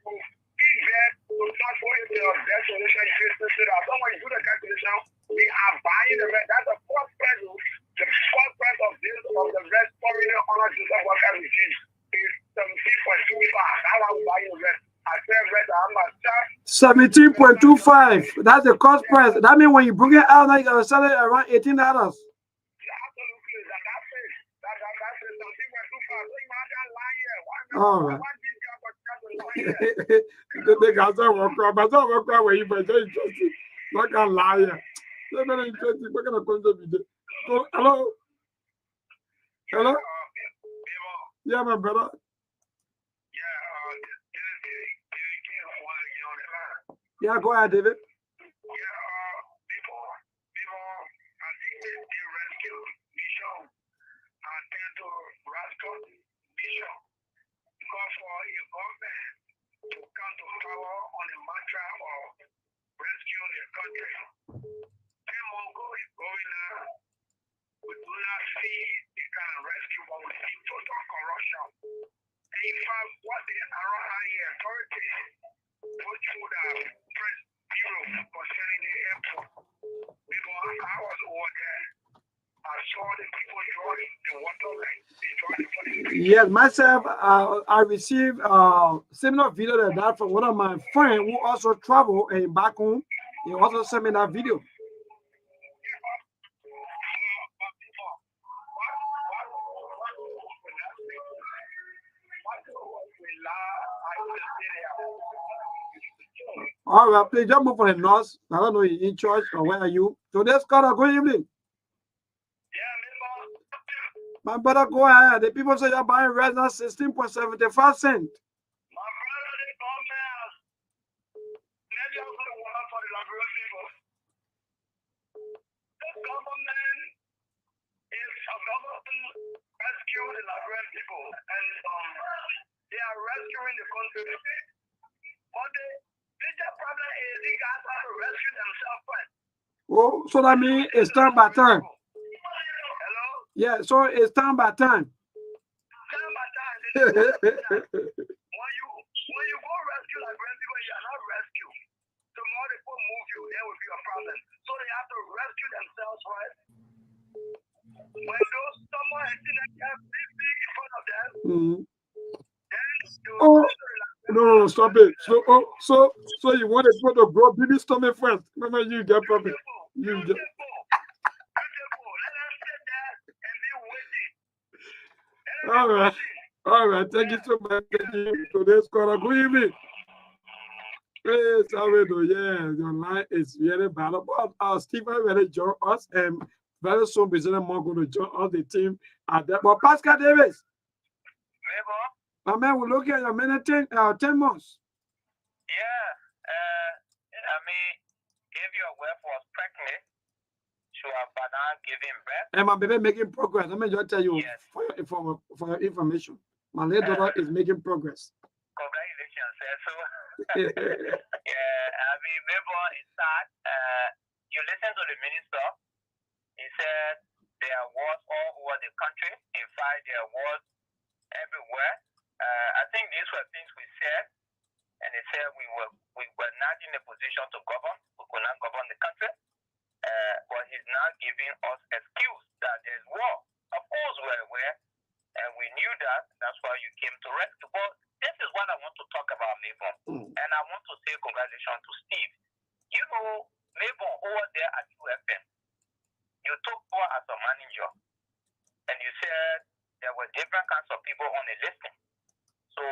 you feed that to transfer it to your destination business. So that when you do the calculation, we are buying the rent. That's the first price. The first price of the rest foreigner honor Joseph Walker regime is 17.25. That's how we buying the rest. I said rent, how much? 17.25. That's the cost price. That means when you bring it out, now you gotta sell it around $18. Yeah, absolutely. That's it. That's it. 17.25. All right. They got some work out, but some work out where you very interesting. Like a liar. They're very interesting. We're gonna go to the so, hello? Hello? Yeah, my brother. Yeah, go ahead, David. Because for a government to come to power on a matter of rescuing the country, 10 months ago is going on. We do not see the kind of rescue, but we see total corruption. And in fact, what the RI authority, which would have press bureau concerning the airport, because I was over there, I saw the people drawing the water line. Yes, myself, I received similar video like that from one of my friends who also travel and back home. He also sent me that video. All right, please just move for the north. I don't know in church or where are you. So let's call a good evening. My brother, go ahead. The people say you're buying red now 16.75 cents. My brother, the government, maybe I'm going to work for the Liberal people. The government is a government rescue the Liberal people, and they are rescuing the country. But the major problem is the guys have to rescue themselves first. Oh, so that means it's turn by turn. Hello? Yeah, so it's time by time. Time by time. When you go rescue like Brent people, you are not rescue. Tomorrow they will move you, there will be a problem. So they have to rescue themselves first. When those someone has seen that they have big in front of them, then you will go to the No, stop it. So you want to go to grow baby stomach first. Remember, you get problem. You get. All right. Thank you so much. Thank you. Today's caller. Good evening. Hey, sorry, yeah, your line is very bad. But Stephen will join us, and very soon, President Mo going to join us, the team at that. But Pascal Davis, my man, we're looking at your minute 10 months. Yeah, I mean, if your wife was pregnant, she was now giving birth. And my baby making progress. Let me just tell you for your information. My little daughter is making progress. Congratulations, sir. So, yeah, I mean, maybe it's sad. You listen to the minister. He said there was all over the country. In fact, there was everywhere. I think these were things we said, and they said we were not in a position to govern. We could not govern the country. But he's now giving us excuse that there's war. Of course, we're aware, and we knew that. That's why you came to rescue. But this is what I want to talk about, Mabon. And I want to say congratulations to Steve. You know, Mabon, over there at UFM, you took over as a manager, and you said there were different kinds of people on the listing. So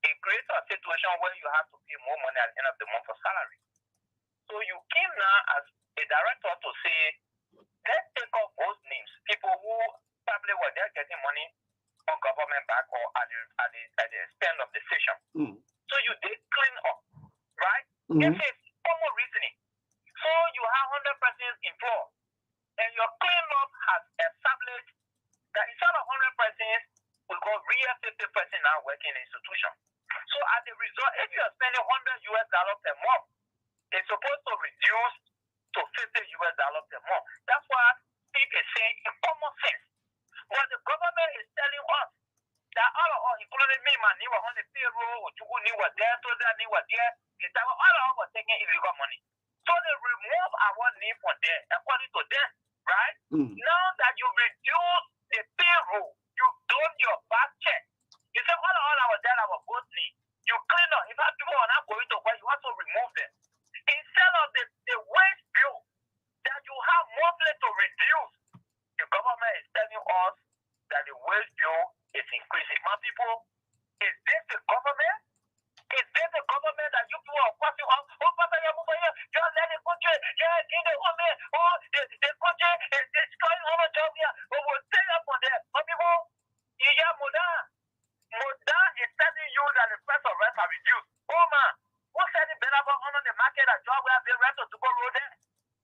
it creates a situation where you have to pay more money at the end of the month for salary. So you came now as a director to say, let's take off those names, people who probably were there getting money on government back or at the expense of the station. So you did clean up, right? This is common reasoning. So you have 100% employed, and your cleanup has established that instead of 100%, we got real 50% now working in institution. So as a result, if you are spending $100 per month, it's supposed to reduce to $50 per month. That's why people is saying in common sense. What the government is telling us that all of us, including me, man, you were on the payroll, you were there, so that you were there, all of us were taking illegal money. So they remove our name from there, according to them, right? Now that you reduce the payroll, you've done your back check. You say all of us there, our both name. You clean up. If people are not going to work, you have to remove them. Instead of the wage bill that you have monthly to reduce, the government is telling us that the wage bill is increasing. My people, is this the government? Is this the government that you people are passing on? Oh, Papa, you're letting the country, you're in the woman, oh, the country is destroying our job here. We will stay up on that. My people, Moda is telling you that the price of rent are reduced. Oh, man, who said it better on the market that job where they rent to go road there?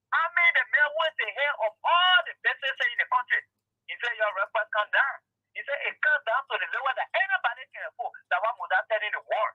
I mean, the mayor went the hair of all the businesses in the country. He said, your rent price come down. He said, it comes down to the level that anybody can afford. That one Moda telling the world.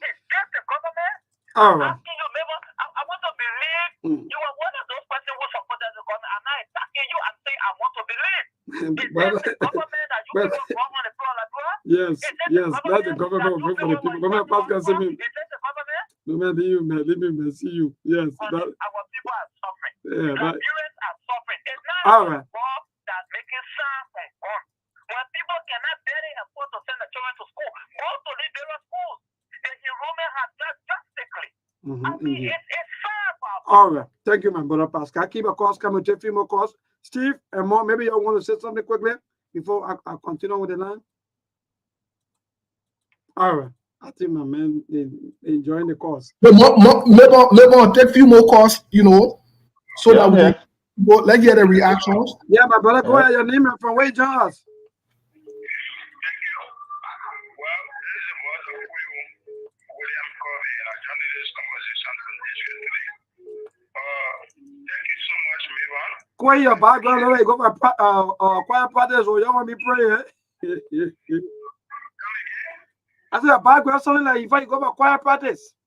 Is this the government? All right. Asking you, maybe, I want to believe you are one of those persons who supported the government. I'm not attacking you and saying, I want to believe. Is this the government that you people come on the floor like that? Yes, that's the government of for the people. Government Pascal say me. Is this the government? No matter you, man, let me see you. Yes, that, Our people are suffering. yeah, that, Nigerians are suffering. It's not all right. the war that's making sound from gun. When people cannot barely afford to send their children to school, go to liberal schools. The enrollment has dropped drastically. I mean, it's sad, Papa. All right. Thank you, my brother Pascal. Keep a course coming, take a few more calls. Steve and more, maybe you want to say something quickly before I continue with the line? All right. I think my man is enjoying the course. Maybe take a few more calls, so that we let's get the reactions. Yeah, my brother, go ahead. Your name and from where you join us? Go your background, let me go for quiet practice, or you want me praying? I said a background something like if I go for quiet practice. No.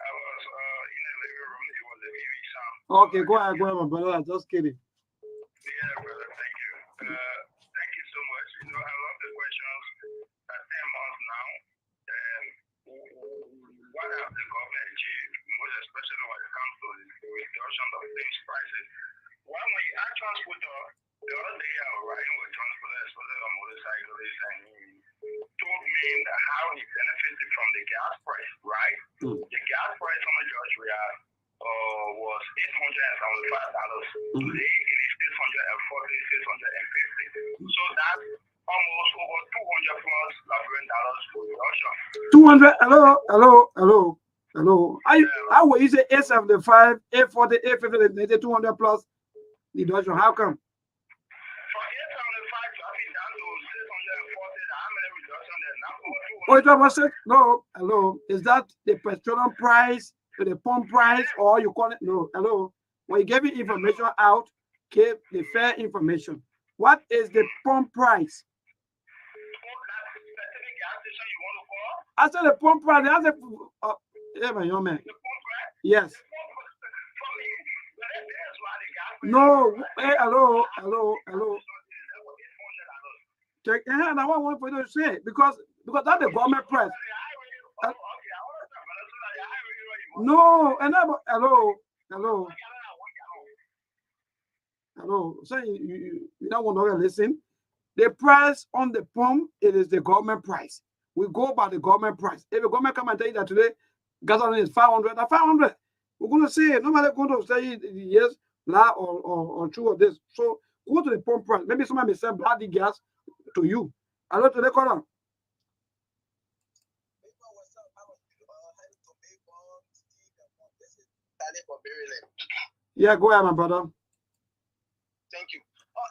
I was in the living room. It was a TV sound. Okay, go ahead, my brother. Just kidding. Yeah, brother. Thank you. Thank you so much. I love the questions. 10 months now. What have the government achieved, most especially when it comes to the reduction of things prices? When you ask transporter, the other day I was riding with transporter, especially on motorcyclists, and he told me how he benefited from the gas price, right? The gas price on the Georgia was $875. Today it is $640, $650. So that's almost over $200 plus $11 for reduction. 200. Hello. I will use 875, 840, 850, 200 plus deduction. How come? From 875 dropping down to 640, how many reduction there now? Oh, it was it? No, hello. Is that the petroleum price, the pump price, or you call it? No, hello. When you give me information out, give the fair information. What is the pump price? I said the pump price. I said, yeah, my young man. Yes. No. Hey, hello. Check. And I want for you to say because that's the government price. No. And hello. So you don't want to listen. The price on the pump, it is the government price. We go by the government price. If the government come and tell you that today gasoline is 500, that's 500. We're going to say nobody going to say yes, blah, or true of this. So go to the pump price. Maybe somebody may send bloody gas to you. Hello to the caller. Yeah, go ahead, my brother. Thank you.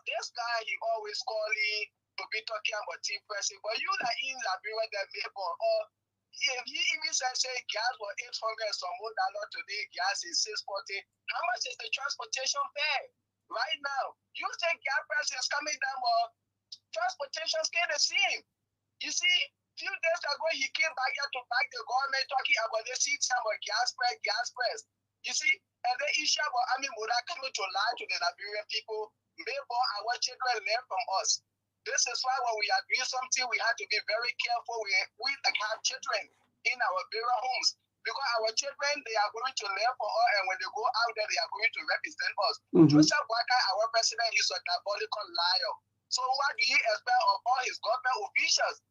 This guy, he always calling to be talking about team person, but you like in Liberia that Melbourne or If you even say gas was 800 some more dollar today, gas is 640. How much is the transportation fare right now? You say gas price is coming down, but transportation stay the same. You see, few days ago he came back here to back the government talking about the seat time of gas price. You see, and the issue about Mura coming to lie to the Liberian people, maybe our children learn from us. This is why when we agree something, we have to be very careful. We have children in our burial homes because our children, they are going to learn from us, and when they go out there, they are going to represent us. Joseph Waka, our president, is a diabolical liar. So what do you expect of all his government officials?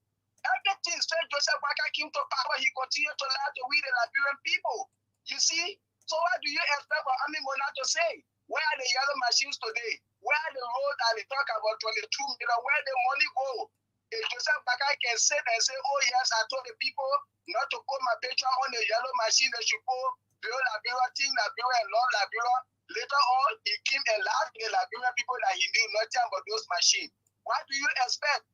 Everything said Joseph Waka came to power, he continued to lie to we the Liberian people. You see? So what do you expect for Mona to say? Where are the yellow machines today? Where are the roads that they talk about 22 million? Where the money go? If Joseph Waka can sit and say, oh yes, I told the people not to put my picture on the yellow machine, they should put Bureau Liberia, Team Liberia, and Law Liberia. Later on, he came and lied to the Liberian people that he knew nothing about those machines. What do you expect?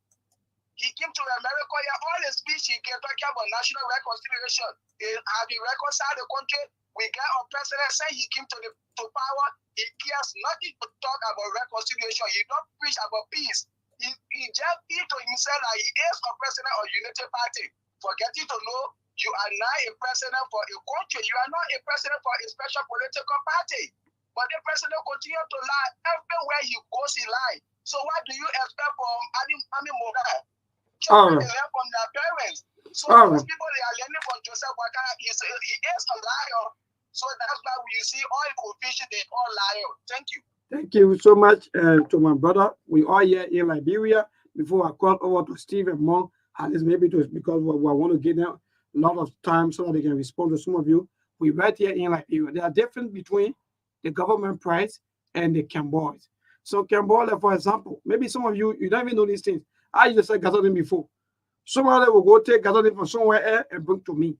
He came to America, yeah, all his speech he came talking about national reconciliation. Have he reconciled the country? We got our president say he came to power. He cares nothing to talk about reconciliation. He don't preach about peace. He just feel to himself that he is a president of Unity Party. Forgetting to know you are not a president for a country. You are not a president for a special political party. But the president continues to lie. Everywhere he goes, he lies. So what do you expect from Ami Moga? Children learn from their parents. So those people they are learning from Joseph Waka, he is a liar. So that's why you see all officials, they all liar. Thank you. Thank you so much to my brother. We are here in Liberia. Before I call over to Steve and Monk, at least maybe because we want to give them a lot of time so that they can respond to some of you. We right here in Liberia. There are difference between the government price and the Camboys. So Camboy, for example, maybe some of you don't even know these things. I used to say gasoline before. Somebody will go take gasoline from somewhere else and bring to me.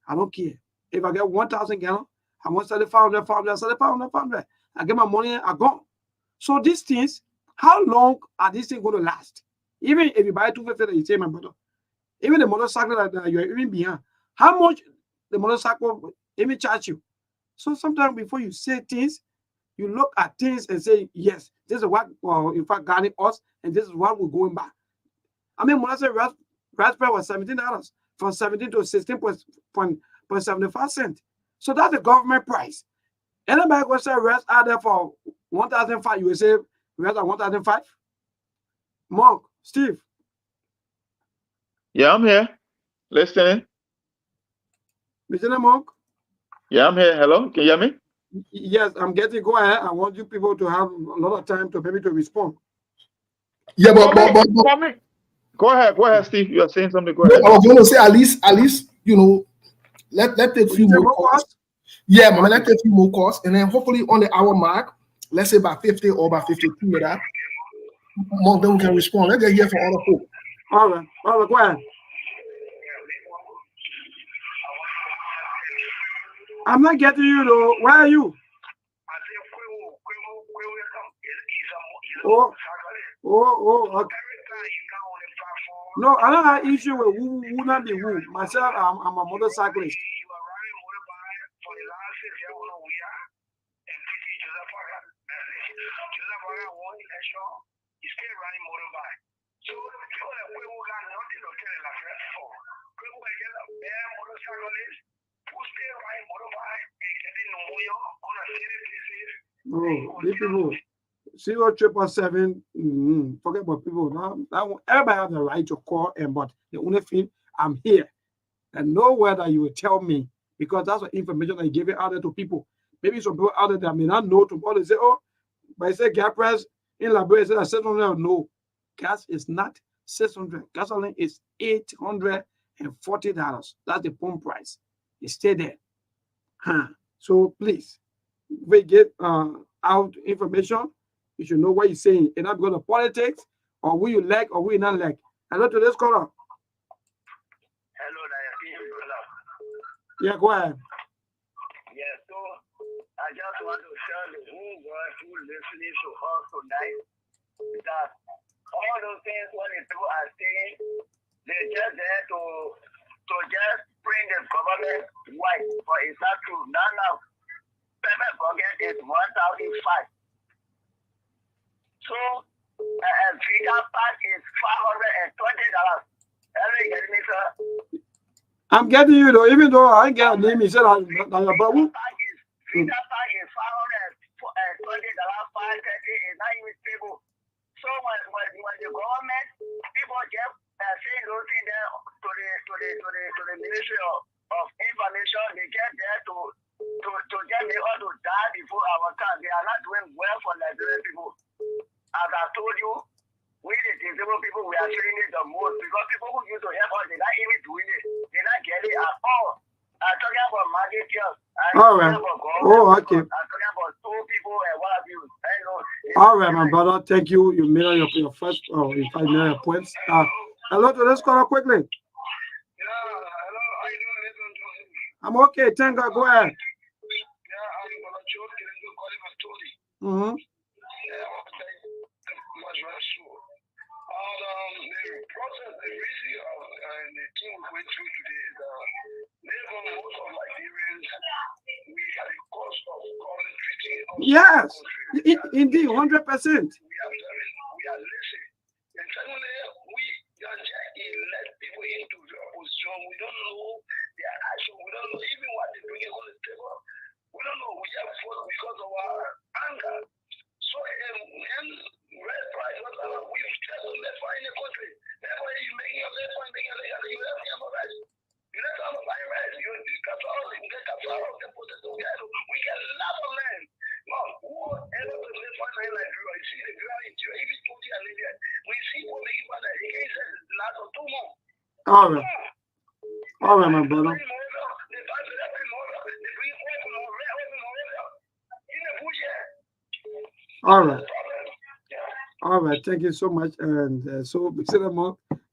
I don't care. If I get 1,000 gallons, I want 500. I get my money, I go. So these things, how long are these things going to last? Even if you buy 250, you say, my brother, even the motorcycle that you're even behind, how much the motorcycle even charge you? So sometimes before you say things, you look at things and say, yes, this is what, in fact, guiding us, and this is what we're going by. I mean, when I say rice bread was $17, from 17 to 16.75 cents. So that's the government price. Anybody going to say rice out there for 1,005? You will say rice at 1,005? Monk, Steve. Yeah, I'm here. Listening. Mr. Monk? Yeah, I'm here. Hello, can you hear me? Yes, I'm getting. Go ahead. I want you people to have a lot of time to maybe to respond. Yeah, but go ahead, Steve. You are saying something. Go ahead. I was going to say at least let take a few more calls. Yeah, man, let's take a few more calls, and then hopefully on the hour mark, let's say by 50 or by 52 with that, more then we can respond. Let's get here for other folk. All right, go ahead. I'm not getting you though. Where are you? Okay. No, I don't have issue with who not the who. Myself, I'm a motorcyclist. Oh, these people. 0777. Forget about people. Now, everybody has the right to call, but the only thing, I'm here. And nowhere that you will tell me, because that's the information that you give it out there to people. Maybe some people out there that may not know tomorrow, they say, oh, but I say gas price in Liberia is 600. No, gas is not 600. Gasoline is $840. That's the pump price. It stay there. So please, we get out information. You should know what you're saying. You're not going to politics or who you like or who you not like. Hello to this caller. Hello, brother. Yeah, go ahead. Yeah, so I just want to tell the whole world who listening to us tonight that all those things what they do are saying, they're just there to just bring the government white, but it's not true. Now, pepper bucket is 1,005. So, a Vita pack is $520. Every get me, sir. I'm getting you though, even though I get a name, he said, but Vita pack is $520, 530 is not even stable. So when the government people just saying those things there to the Ministry of Information, they get there to get me all to die before our time. They are not doing well for Nigerian people. As I told you, we the disabled people, we are feeling it the most because people who used to help us, they're not even doing it. They're not getting it at all. I'm talking about market girls. All right. Oh, okay. I'm talking about two people and what have you. All right, my brother. Thank you. You made your first, if I made your points. Hello to this caller quickly. Yeah, hello. How you doing? I'm okay. Thank God. Go ahead. Yeah, I'm going to joke and you calling my story. Mm-hmm. Yeah, I want to thank you much very soon. The process, the reason and the thing we went through today is most of Nigerians, we are the cost of current treating. Yes, indeed, 100%. We are listening. And suddenly, we are just elect people into the opposition. We don't know their action. We don't know even what they're bringing on the table. We don't know. We just vote because of our anger. So, red price, we've just left in the country. Therefore, you're making a left point, you left me about that. You let us buy red. You get all the process together. We can love a land. No, whoever the left one in Nigeria, you see the ground in Nigeria, even to the Alibia. We see what they give us a case last or 2 months. All right. All right, my brother. All right. All right. Thank you so much. And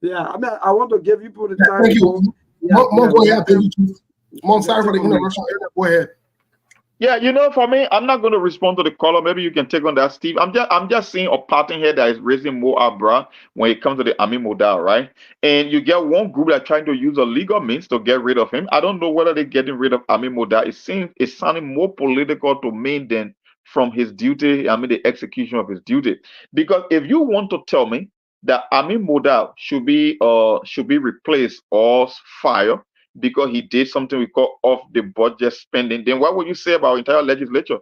yeah, I mean, I want to give you people the time. Thank you. Go ahead, baby. Sorry for the interruption. Go ahead. Yeah, for me, I'm not going to respond to the caller. Maybe you can take on that, Steve. I'm just seeing a pattern here that is raising more eyebrow when it comes to the Amin Modal, right? And you get one group that trying to use a legal means to get rid of him. I don't know whether they're getting rid of Amin Modal. It seems it's sounding more political to me than from his duty. The execution of his duty. Because if you want to tell me that Amin Modal should be replaced or fired because he did something we call off the budget spending, then what would you say about entire legislature?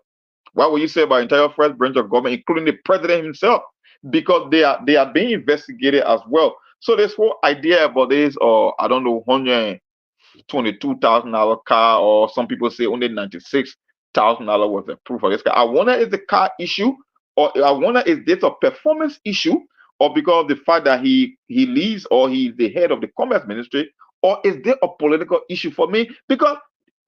What would you say about entire first branch of government, including the president himself? Because they are being investigated as well. So this whole idea about this, I don't know, $122,000 car, or some people say only $96,000 was approved for this car. I wonder is the car issue, or I wonder is this a performance issue, or because of the fact that he leads or he's the head of the commerce ministry, or is there a political issue for me? Because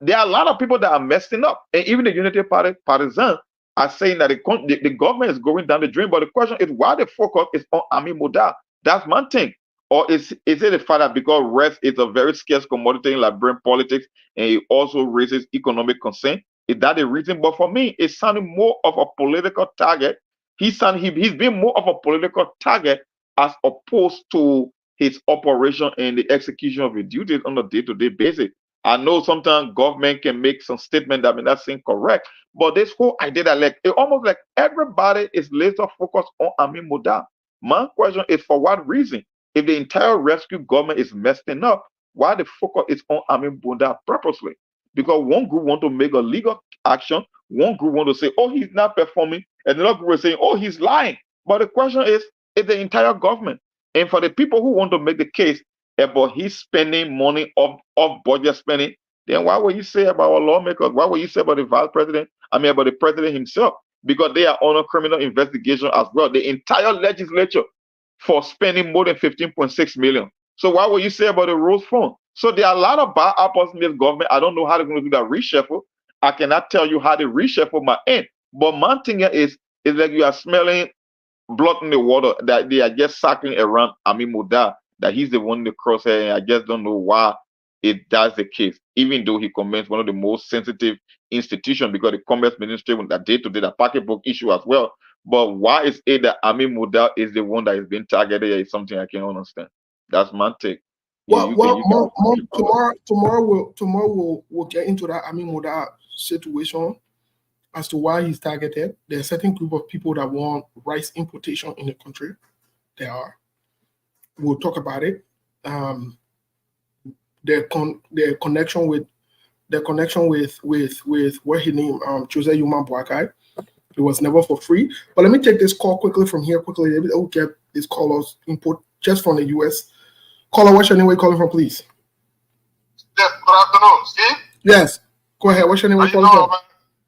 there are a lot of people that are messing up, and even the Unity Party partisans are saying that the government is going down the drain. But the question is why the focus is on Amin Modal. That's one thing. Or is it the fact that because rest is a very scarce commodity in Liberian politics, and it also raises economic concern? Is that the reason? But for me, it's sounding more of a political target. He's been more of a political target as opposed to his operation and the execution of his duties on a day-to-day basis. I know sometimes government can make some statement that may not seem correct, but this whole idea that it almost like everybody is laser focused on Amin Modal. My question is, for what reason? If the entire rescue government is messing up, why the focus is on Amin Modal purposely? Because one group want to make a legal action, one group want to say, oh, he's not performing, and another group is saying, oh, he's lying. But the question is the entire government. And for the people who want to make the case about his spending money off budget spending, then why would you say about our lawmakers? Why would you say about the vice president? About the president himself? Because they are under criminal investigation as well. The entire legislature for spending more than 15.6 million. So why would you say about the Rose Fund? So there are a lot of bad apples in this government. I don't know how they're going to do that reshuffle. I cannot tell you how the reshuffle might end. But my thing is like you are smelling blood in the water, that they are just circling around Amin Modal, that he's the one in the crosshair. And I just don't know why that's the case, even though he comments one of the most sensitive institutions, because the commerce ministry with that day-to-day, the pocketbook issue as well. But why is it that Amin Modal is the one that is being targeted is something I can't understand. That's my take. Tomorrow we'll get into that. I mean, with that situation as to why he's targeted. There are a certain group of people that want rice importation in the country. There are. We'll talk about it. Their connection with what he named Jose Yuma Boakai. It was never for free. But let me take this call quickly from here. We'll get these callers input just from the US. Caller, what's your name? Where you calling from, please? Yes, good afternoon, Steve. Yes. Go ahead. What's your name? Where you calling from? Man?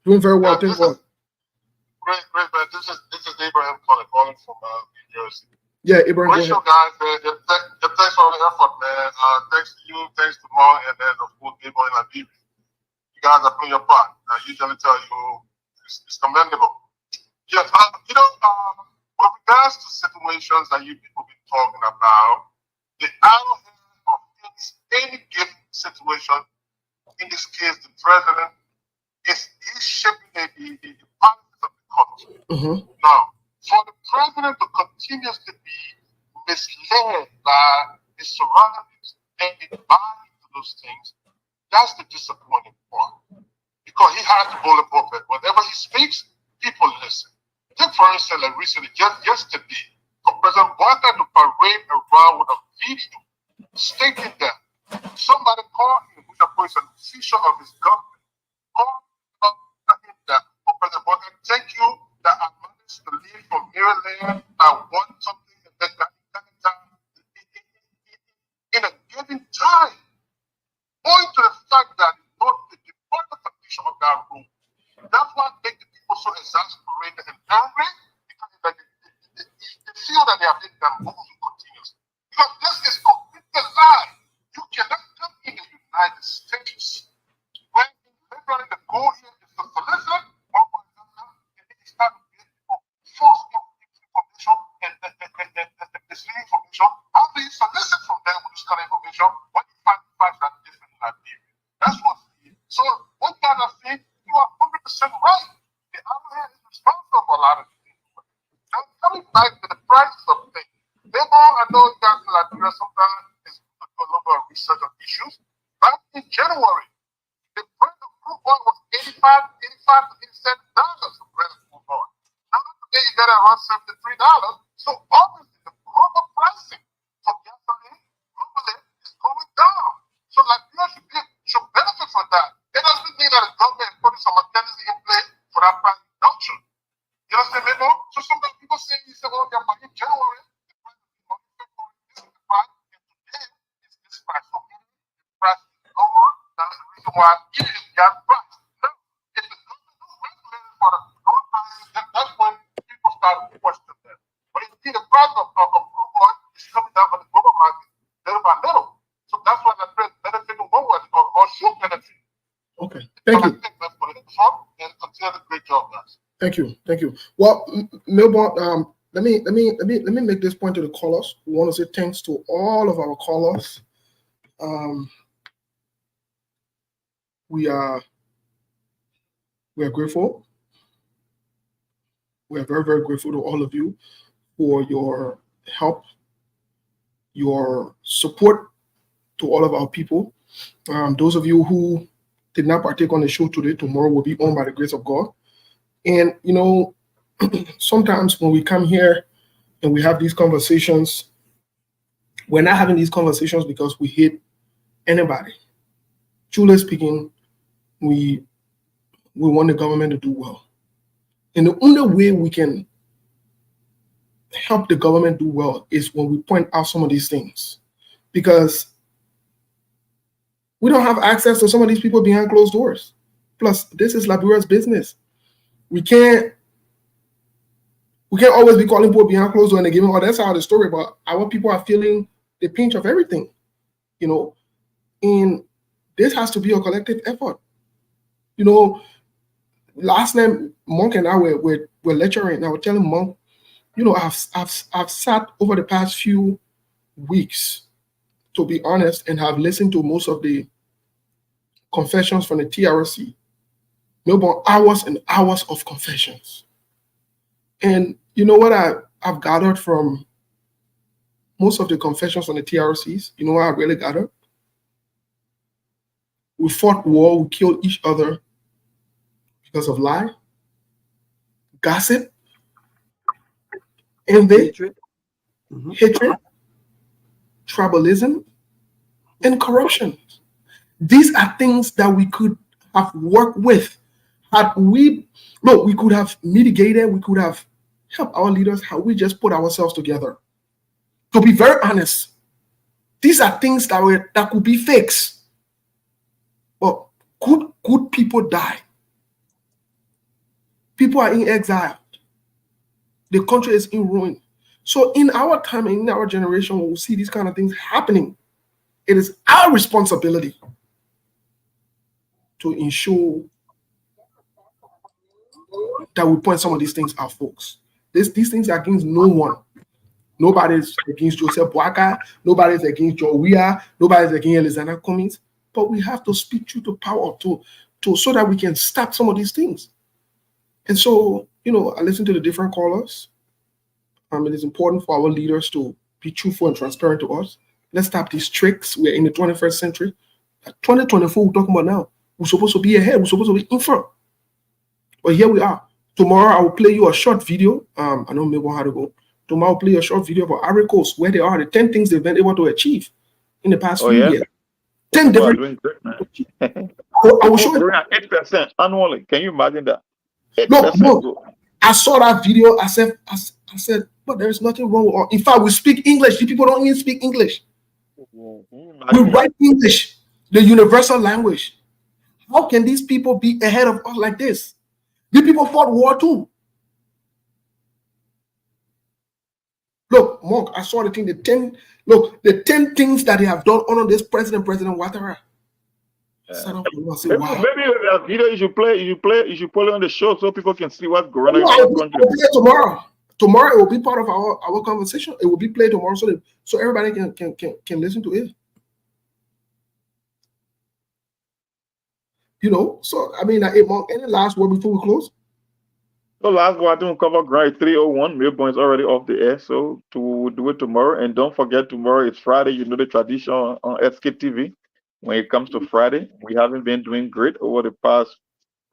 Doing very well. Thank God. Great, man. This is Abraham calling from New Jersey. Yeah, Abraham. Great show, guys. Thanks for all the effort, man. Thanks to you, thanks to Mo, and then of course Gable and Abib. You guys are playing your part. I usually tell you it's commendable. Yes, with regards to situations that you people been talking about, the outcome of any given situation, in this case, the president, he's shaping the policies of the country. Mm-hmm. Now, for the president to continuously be misled by his surroundings and buy into those things, that's the disappointing part. Because he has the bullet pulpit. Whenever he speaks, people listen. Take for instance, like recently, just yesterday, for President Boakai to parade around with a video stating that somebody called him, which is an official of his government, called him that, oh, President Boakai, thank you that I managed to leave from Maryland. I want something and that in a given time. Owing to the fact that the condition of that room, that's what makes the people so exasperated and angry, because they feel that they have been bamboozled continuously. Because this is completely lie. You cannot come in the United States when literally the goal here is to solicit or and then start to get false information and misleading information. How do you solicit from them with this kind of information when you find that different in Liberia? That's what. So what kind of thing, you are 100% right. The other hand is responsible for a lot of things. Now coming back to the prices of things, I know you guys in Liberia sometimes is a number of research on issues. Back in January, the price of crude oil was $85 to $87 for Brent crude oil. Now today you got around $73. So obviously the global pricing for gasoline globally is going down. So Liberia should benefit from that. It doesn't mean that the government is putting some mechanism in place for that price reduction. You understand me, no? So sometimes people say, oh, yeah, but in January, the price is on February, this is the price, and today is this price. So the price is lower. That's the reason why it is that price. Now, if the government is regulating for the lower prices, then that's when people start to question that. But you see, the price of crude oil is coming down from the global market little by little. So that's why the price benefits one way or should benefit. Okay, thank you. And continue the great job, guys. Thank you. Well, Melbourne, let me make this point to the callers. We want to say thanks to all of our callers. We are grateful. We are very, very grateful to all of you for your help, your support to all of our people. Those of you who did not partake on the show today, tomorrow will be on by the grace of God. And, sometimes when we come here and we have these conversations, we're not having these conversations because we hate anybody. Truly speaking, we want the government to do well. And the only way we can help the government do well is when we point out some of these things. Because we don't have access to some of these people behind closed doors. Plus, this is Liberia's business. We can't always be calling people behind closed doors and giving all that's how the story. But our people are feeling the pinch of everything, and this has to be a collective effort. Last night Monk and I were lecturing, and I was telling Monk, I've sat over the past few weeks, to be honest, and have listened to most of the confessions from the TRC. Melbourne, hours and hours of confessions. And you know what I've gathered from most of the confessions on the TRCs, you know why I really got her? We fought war, we killed each other because of lie, gossip, envy, Hatred. hatred, tribalism, and corruption. These are things that we could have worked with. Had we, no, we could have mitigated, we could have helped our leaders, how we just put ourselves together. To be very honest, these are things that could be fixed. But good people die. People are in exile. The country is in ruin. So in our time, in our generation, when we see these kind of things happening, it is our responsibility to ensure that we point some of these things out, folks. These things are against no one. Nobody's against Joseph Boakai. Nobody's against Joe Weah. Nobody's against Alexander Cummings. But we have to speak truth to power so that we can stop some of these things. And so, you know, I listen to the different callers. It is important for our leaders to be truthful and transparent to us. Let's stop these tricks. We're in the 21st century. 2024, we're talking about now. We're supposed to be ahead. We're supposed to be in front. But here we are. Tomorrow, I will play you a short video. I know maybe how to go. Tomorrow, I'll play you a short video about Ivory Coast, where they are, the 10 things they've been able to achieve in the past few years. 10 different. I will show you. 8% annually. Can you imagine that? No. I saw that video. I said, but there is nothing wrong with all. In fact, we speak English. The people don't even speak English. We write English, the universal language. How can these people be ahead of us like this? These people fought war too. Look, Mark, I saw the thing, the 10 things that they have done under this President Ouattara. Maybe that video you should play it on the show so people can see what's going on in the country. Tomorrow. Tomorrow it will be part of our conversation. It will be played tomorrow so everybody can listen to it. You know, so I mean, Mark, any last word before we close? So last one, I don't cover Grind 301. Melbourne is already off the air, so to do it tomorrow. And don't forget, tomorrow is Friday. You know the tradition on SKTV. When it comes to Friday, we haven't been doing great over the past,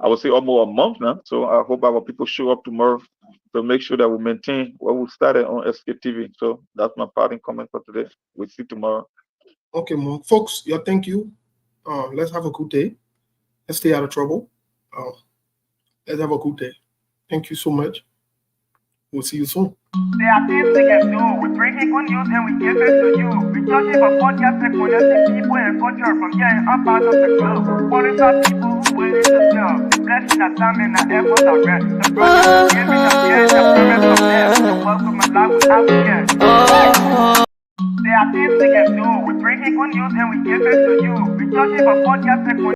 I would say, almost a month now. So I hope our people show up tomorrow to make sure that we maintain what we started on SKTV. So that's my parting comment for today. We'll see you tomorrow. Okay, Mark. Folks, thank you. Let's have a good day. Let's stay out of trouble. Let's have a good day. Thank you so much. We'll see you soon. There are things we can do. We bring in good news and we give it to you. We touch it for podcast and connecting people and culture from here and up out of the globe. Monitor people who willing to serve. The blessing that time and the efforts are rest. The brothers giving us here, the parents of them. The welcome and life without fear. There are things we can do. We bring in good news and we give it to you. We touch it for podcast and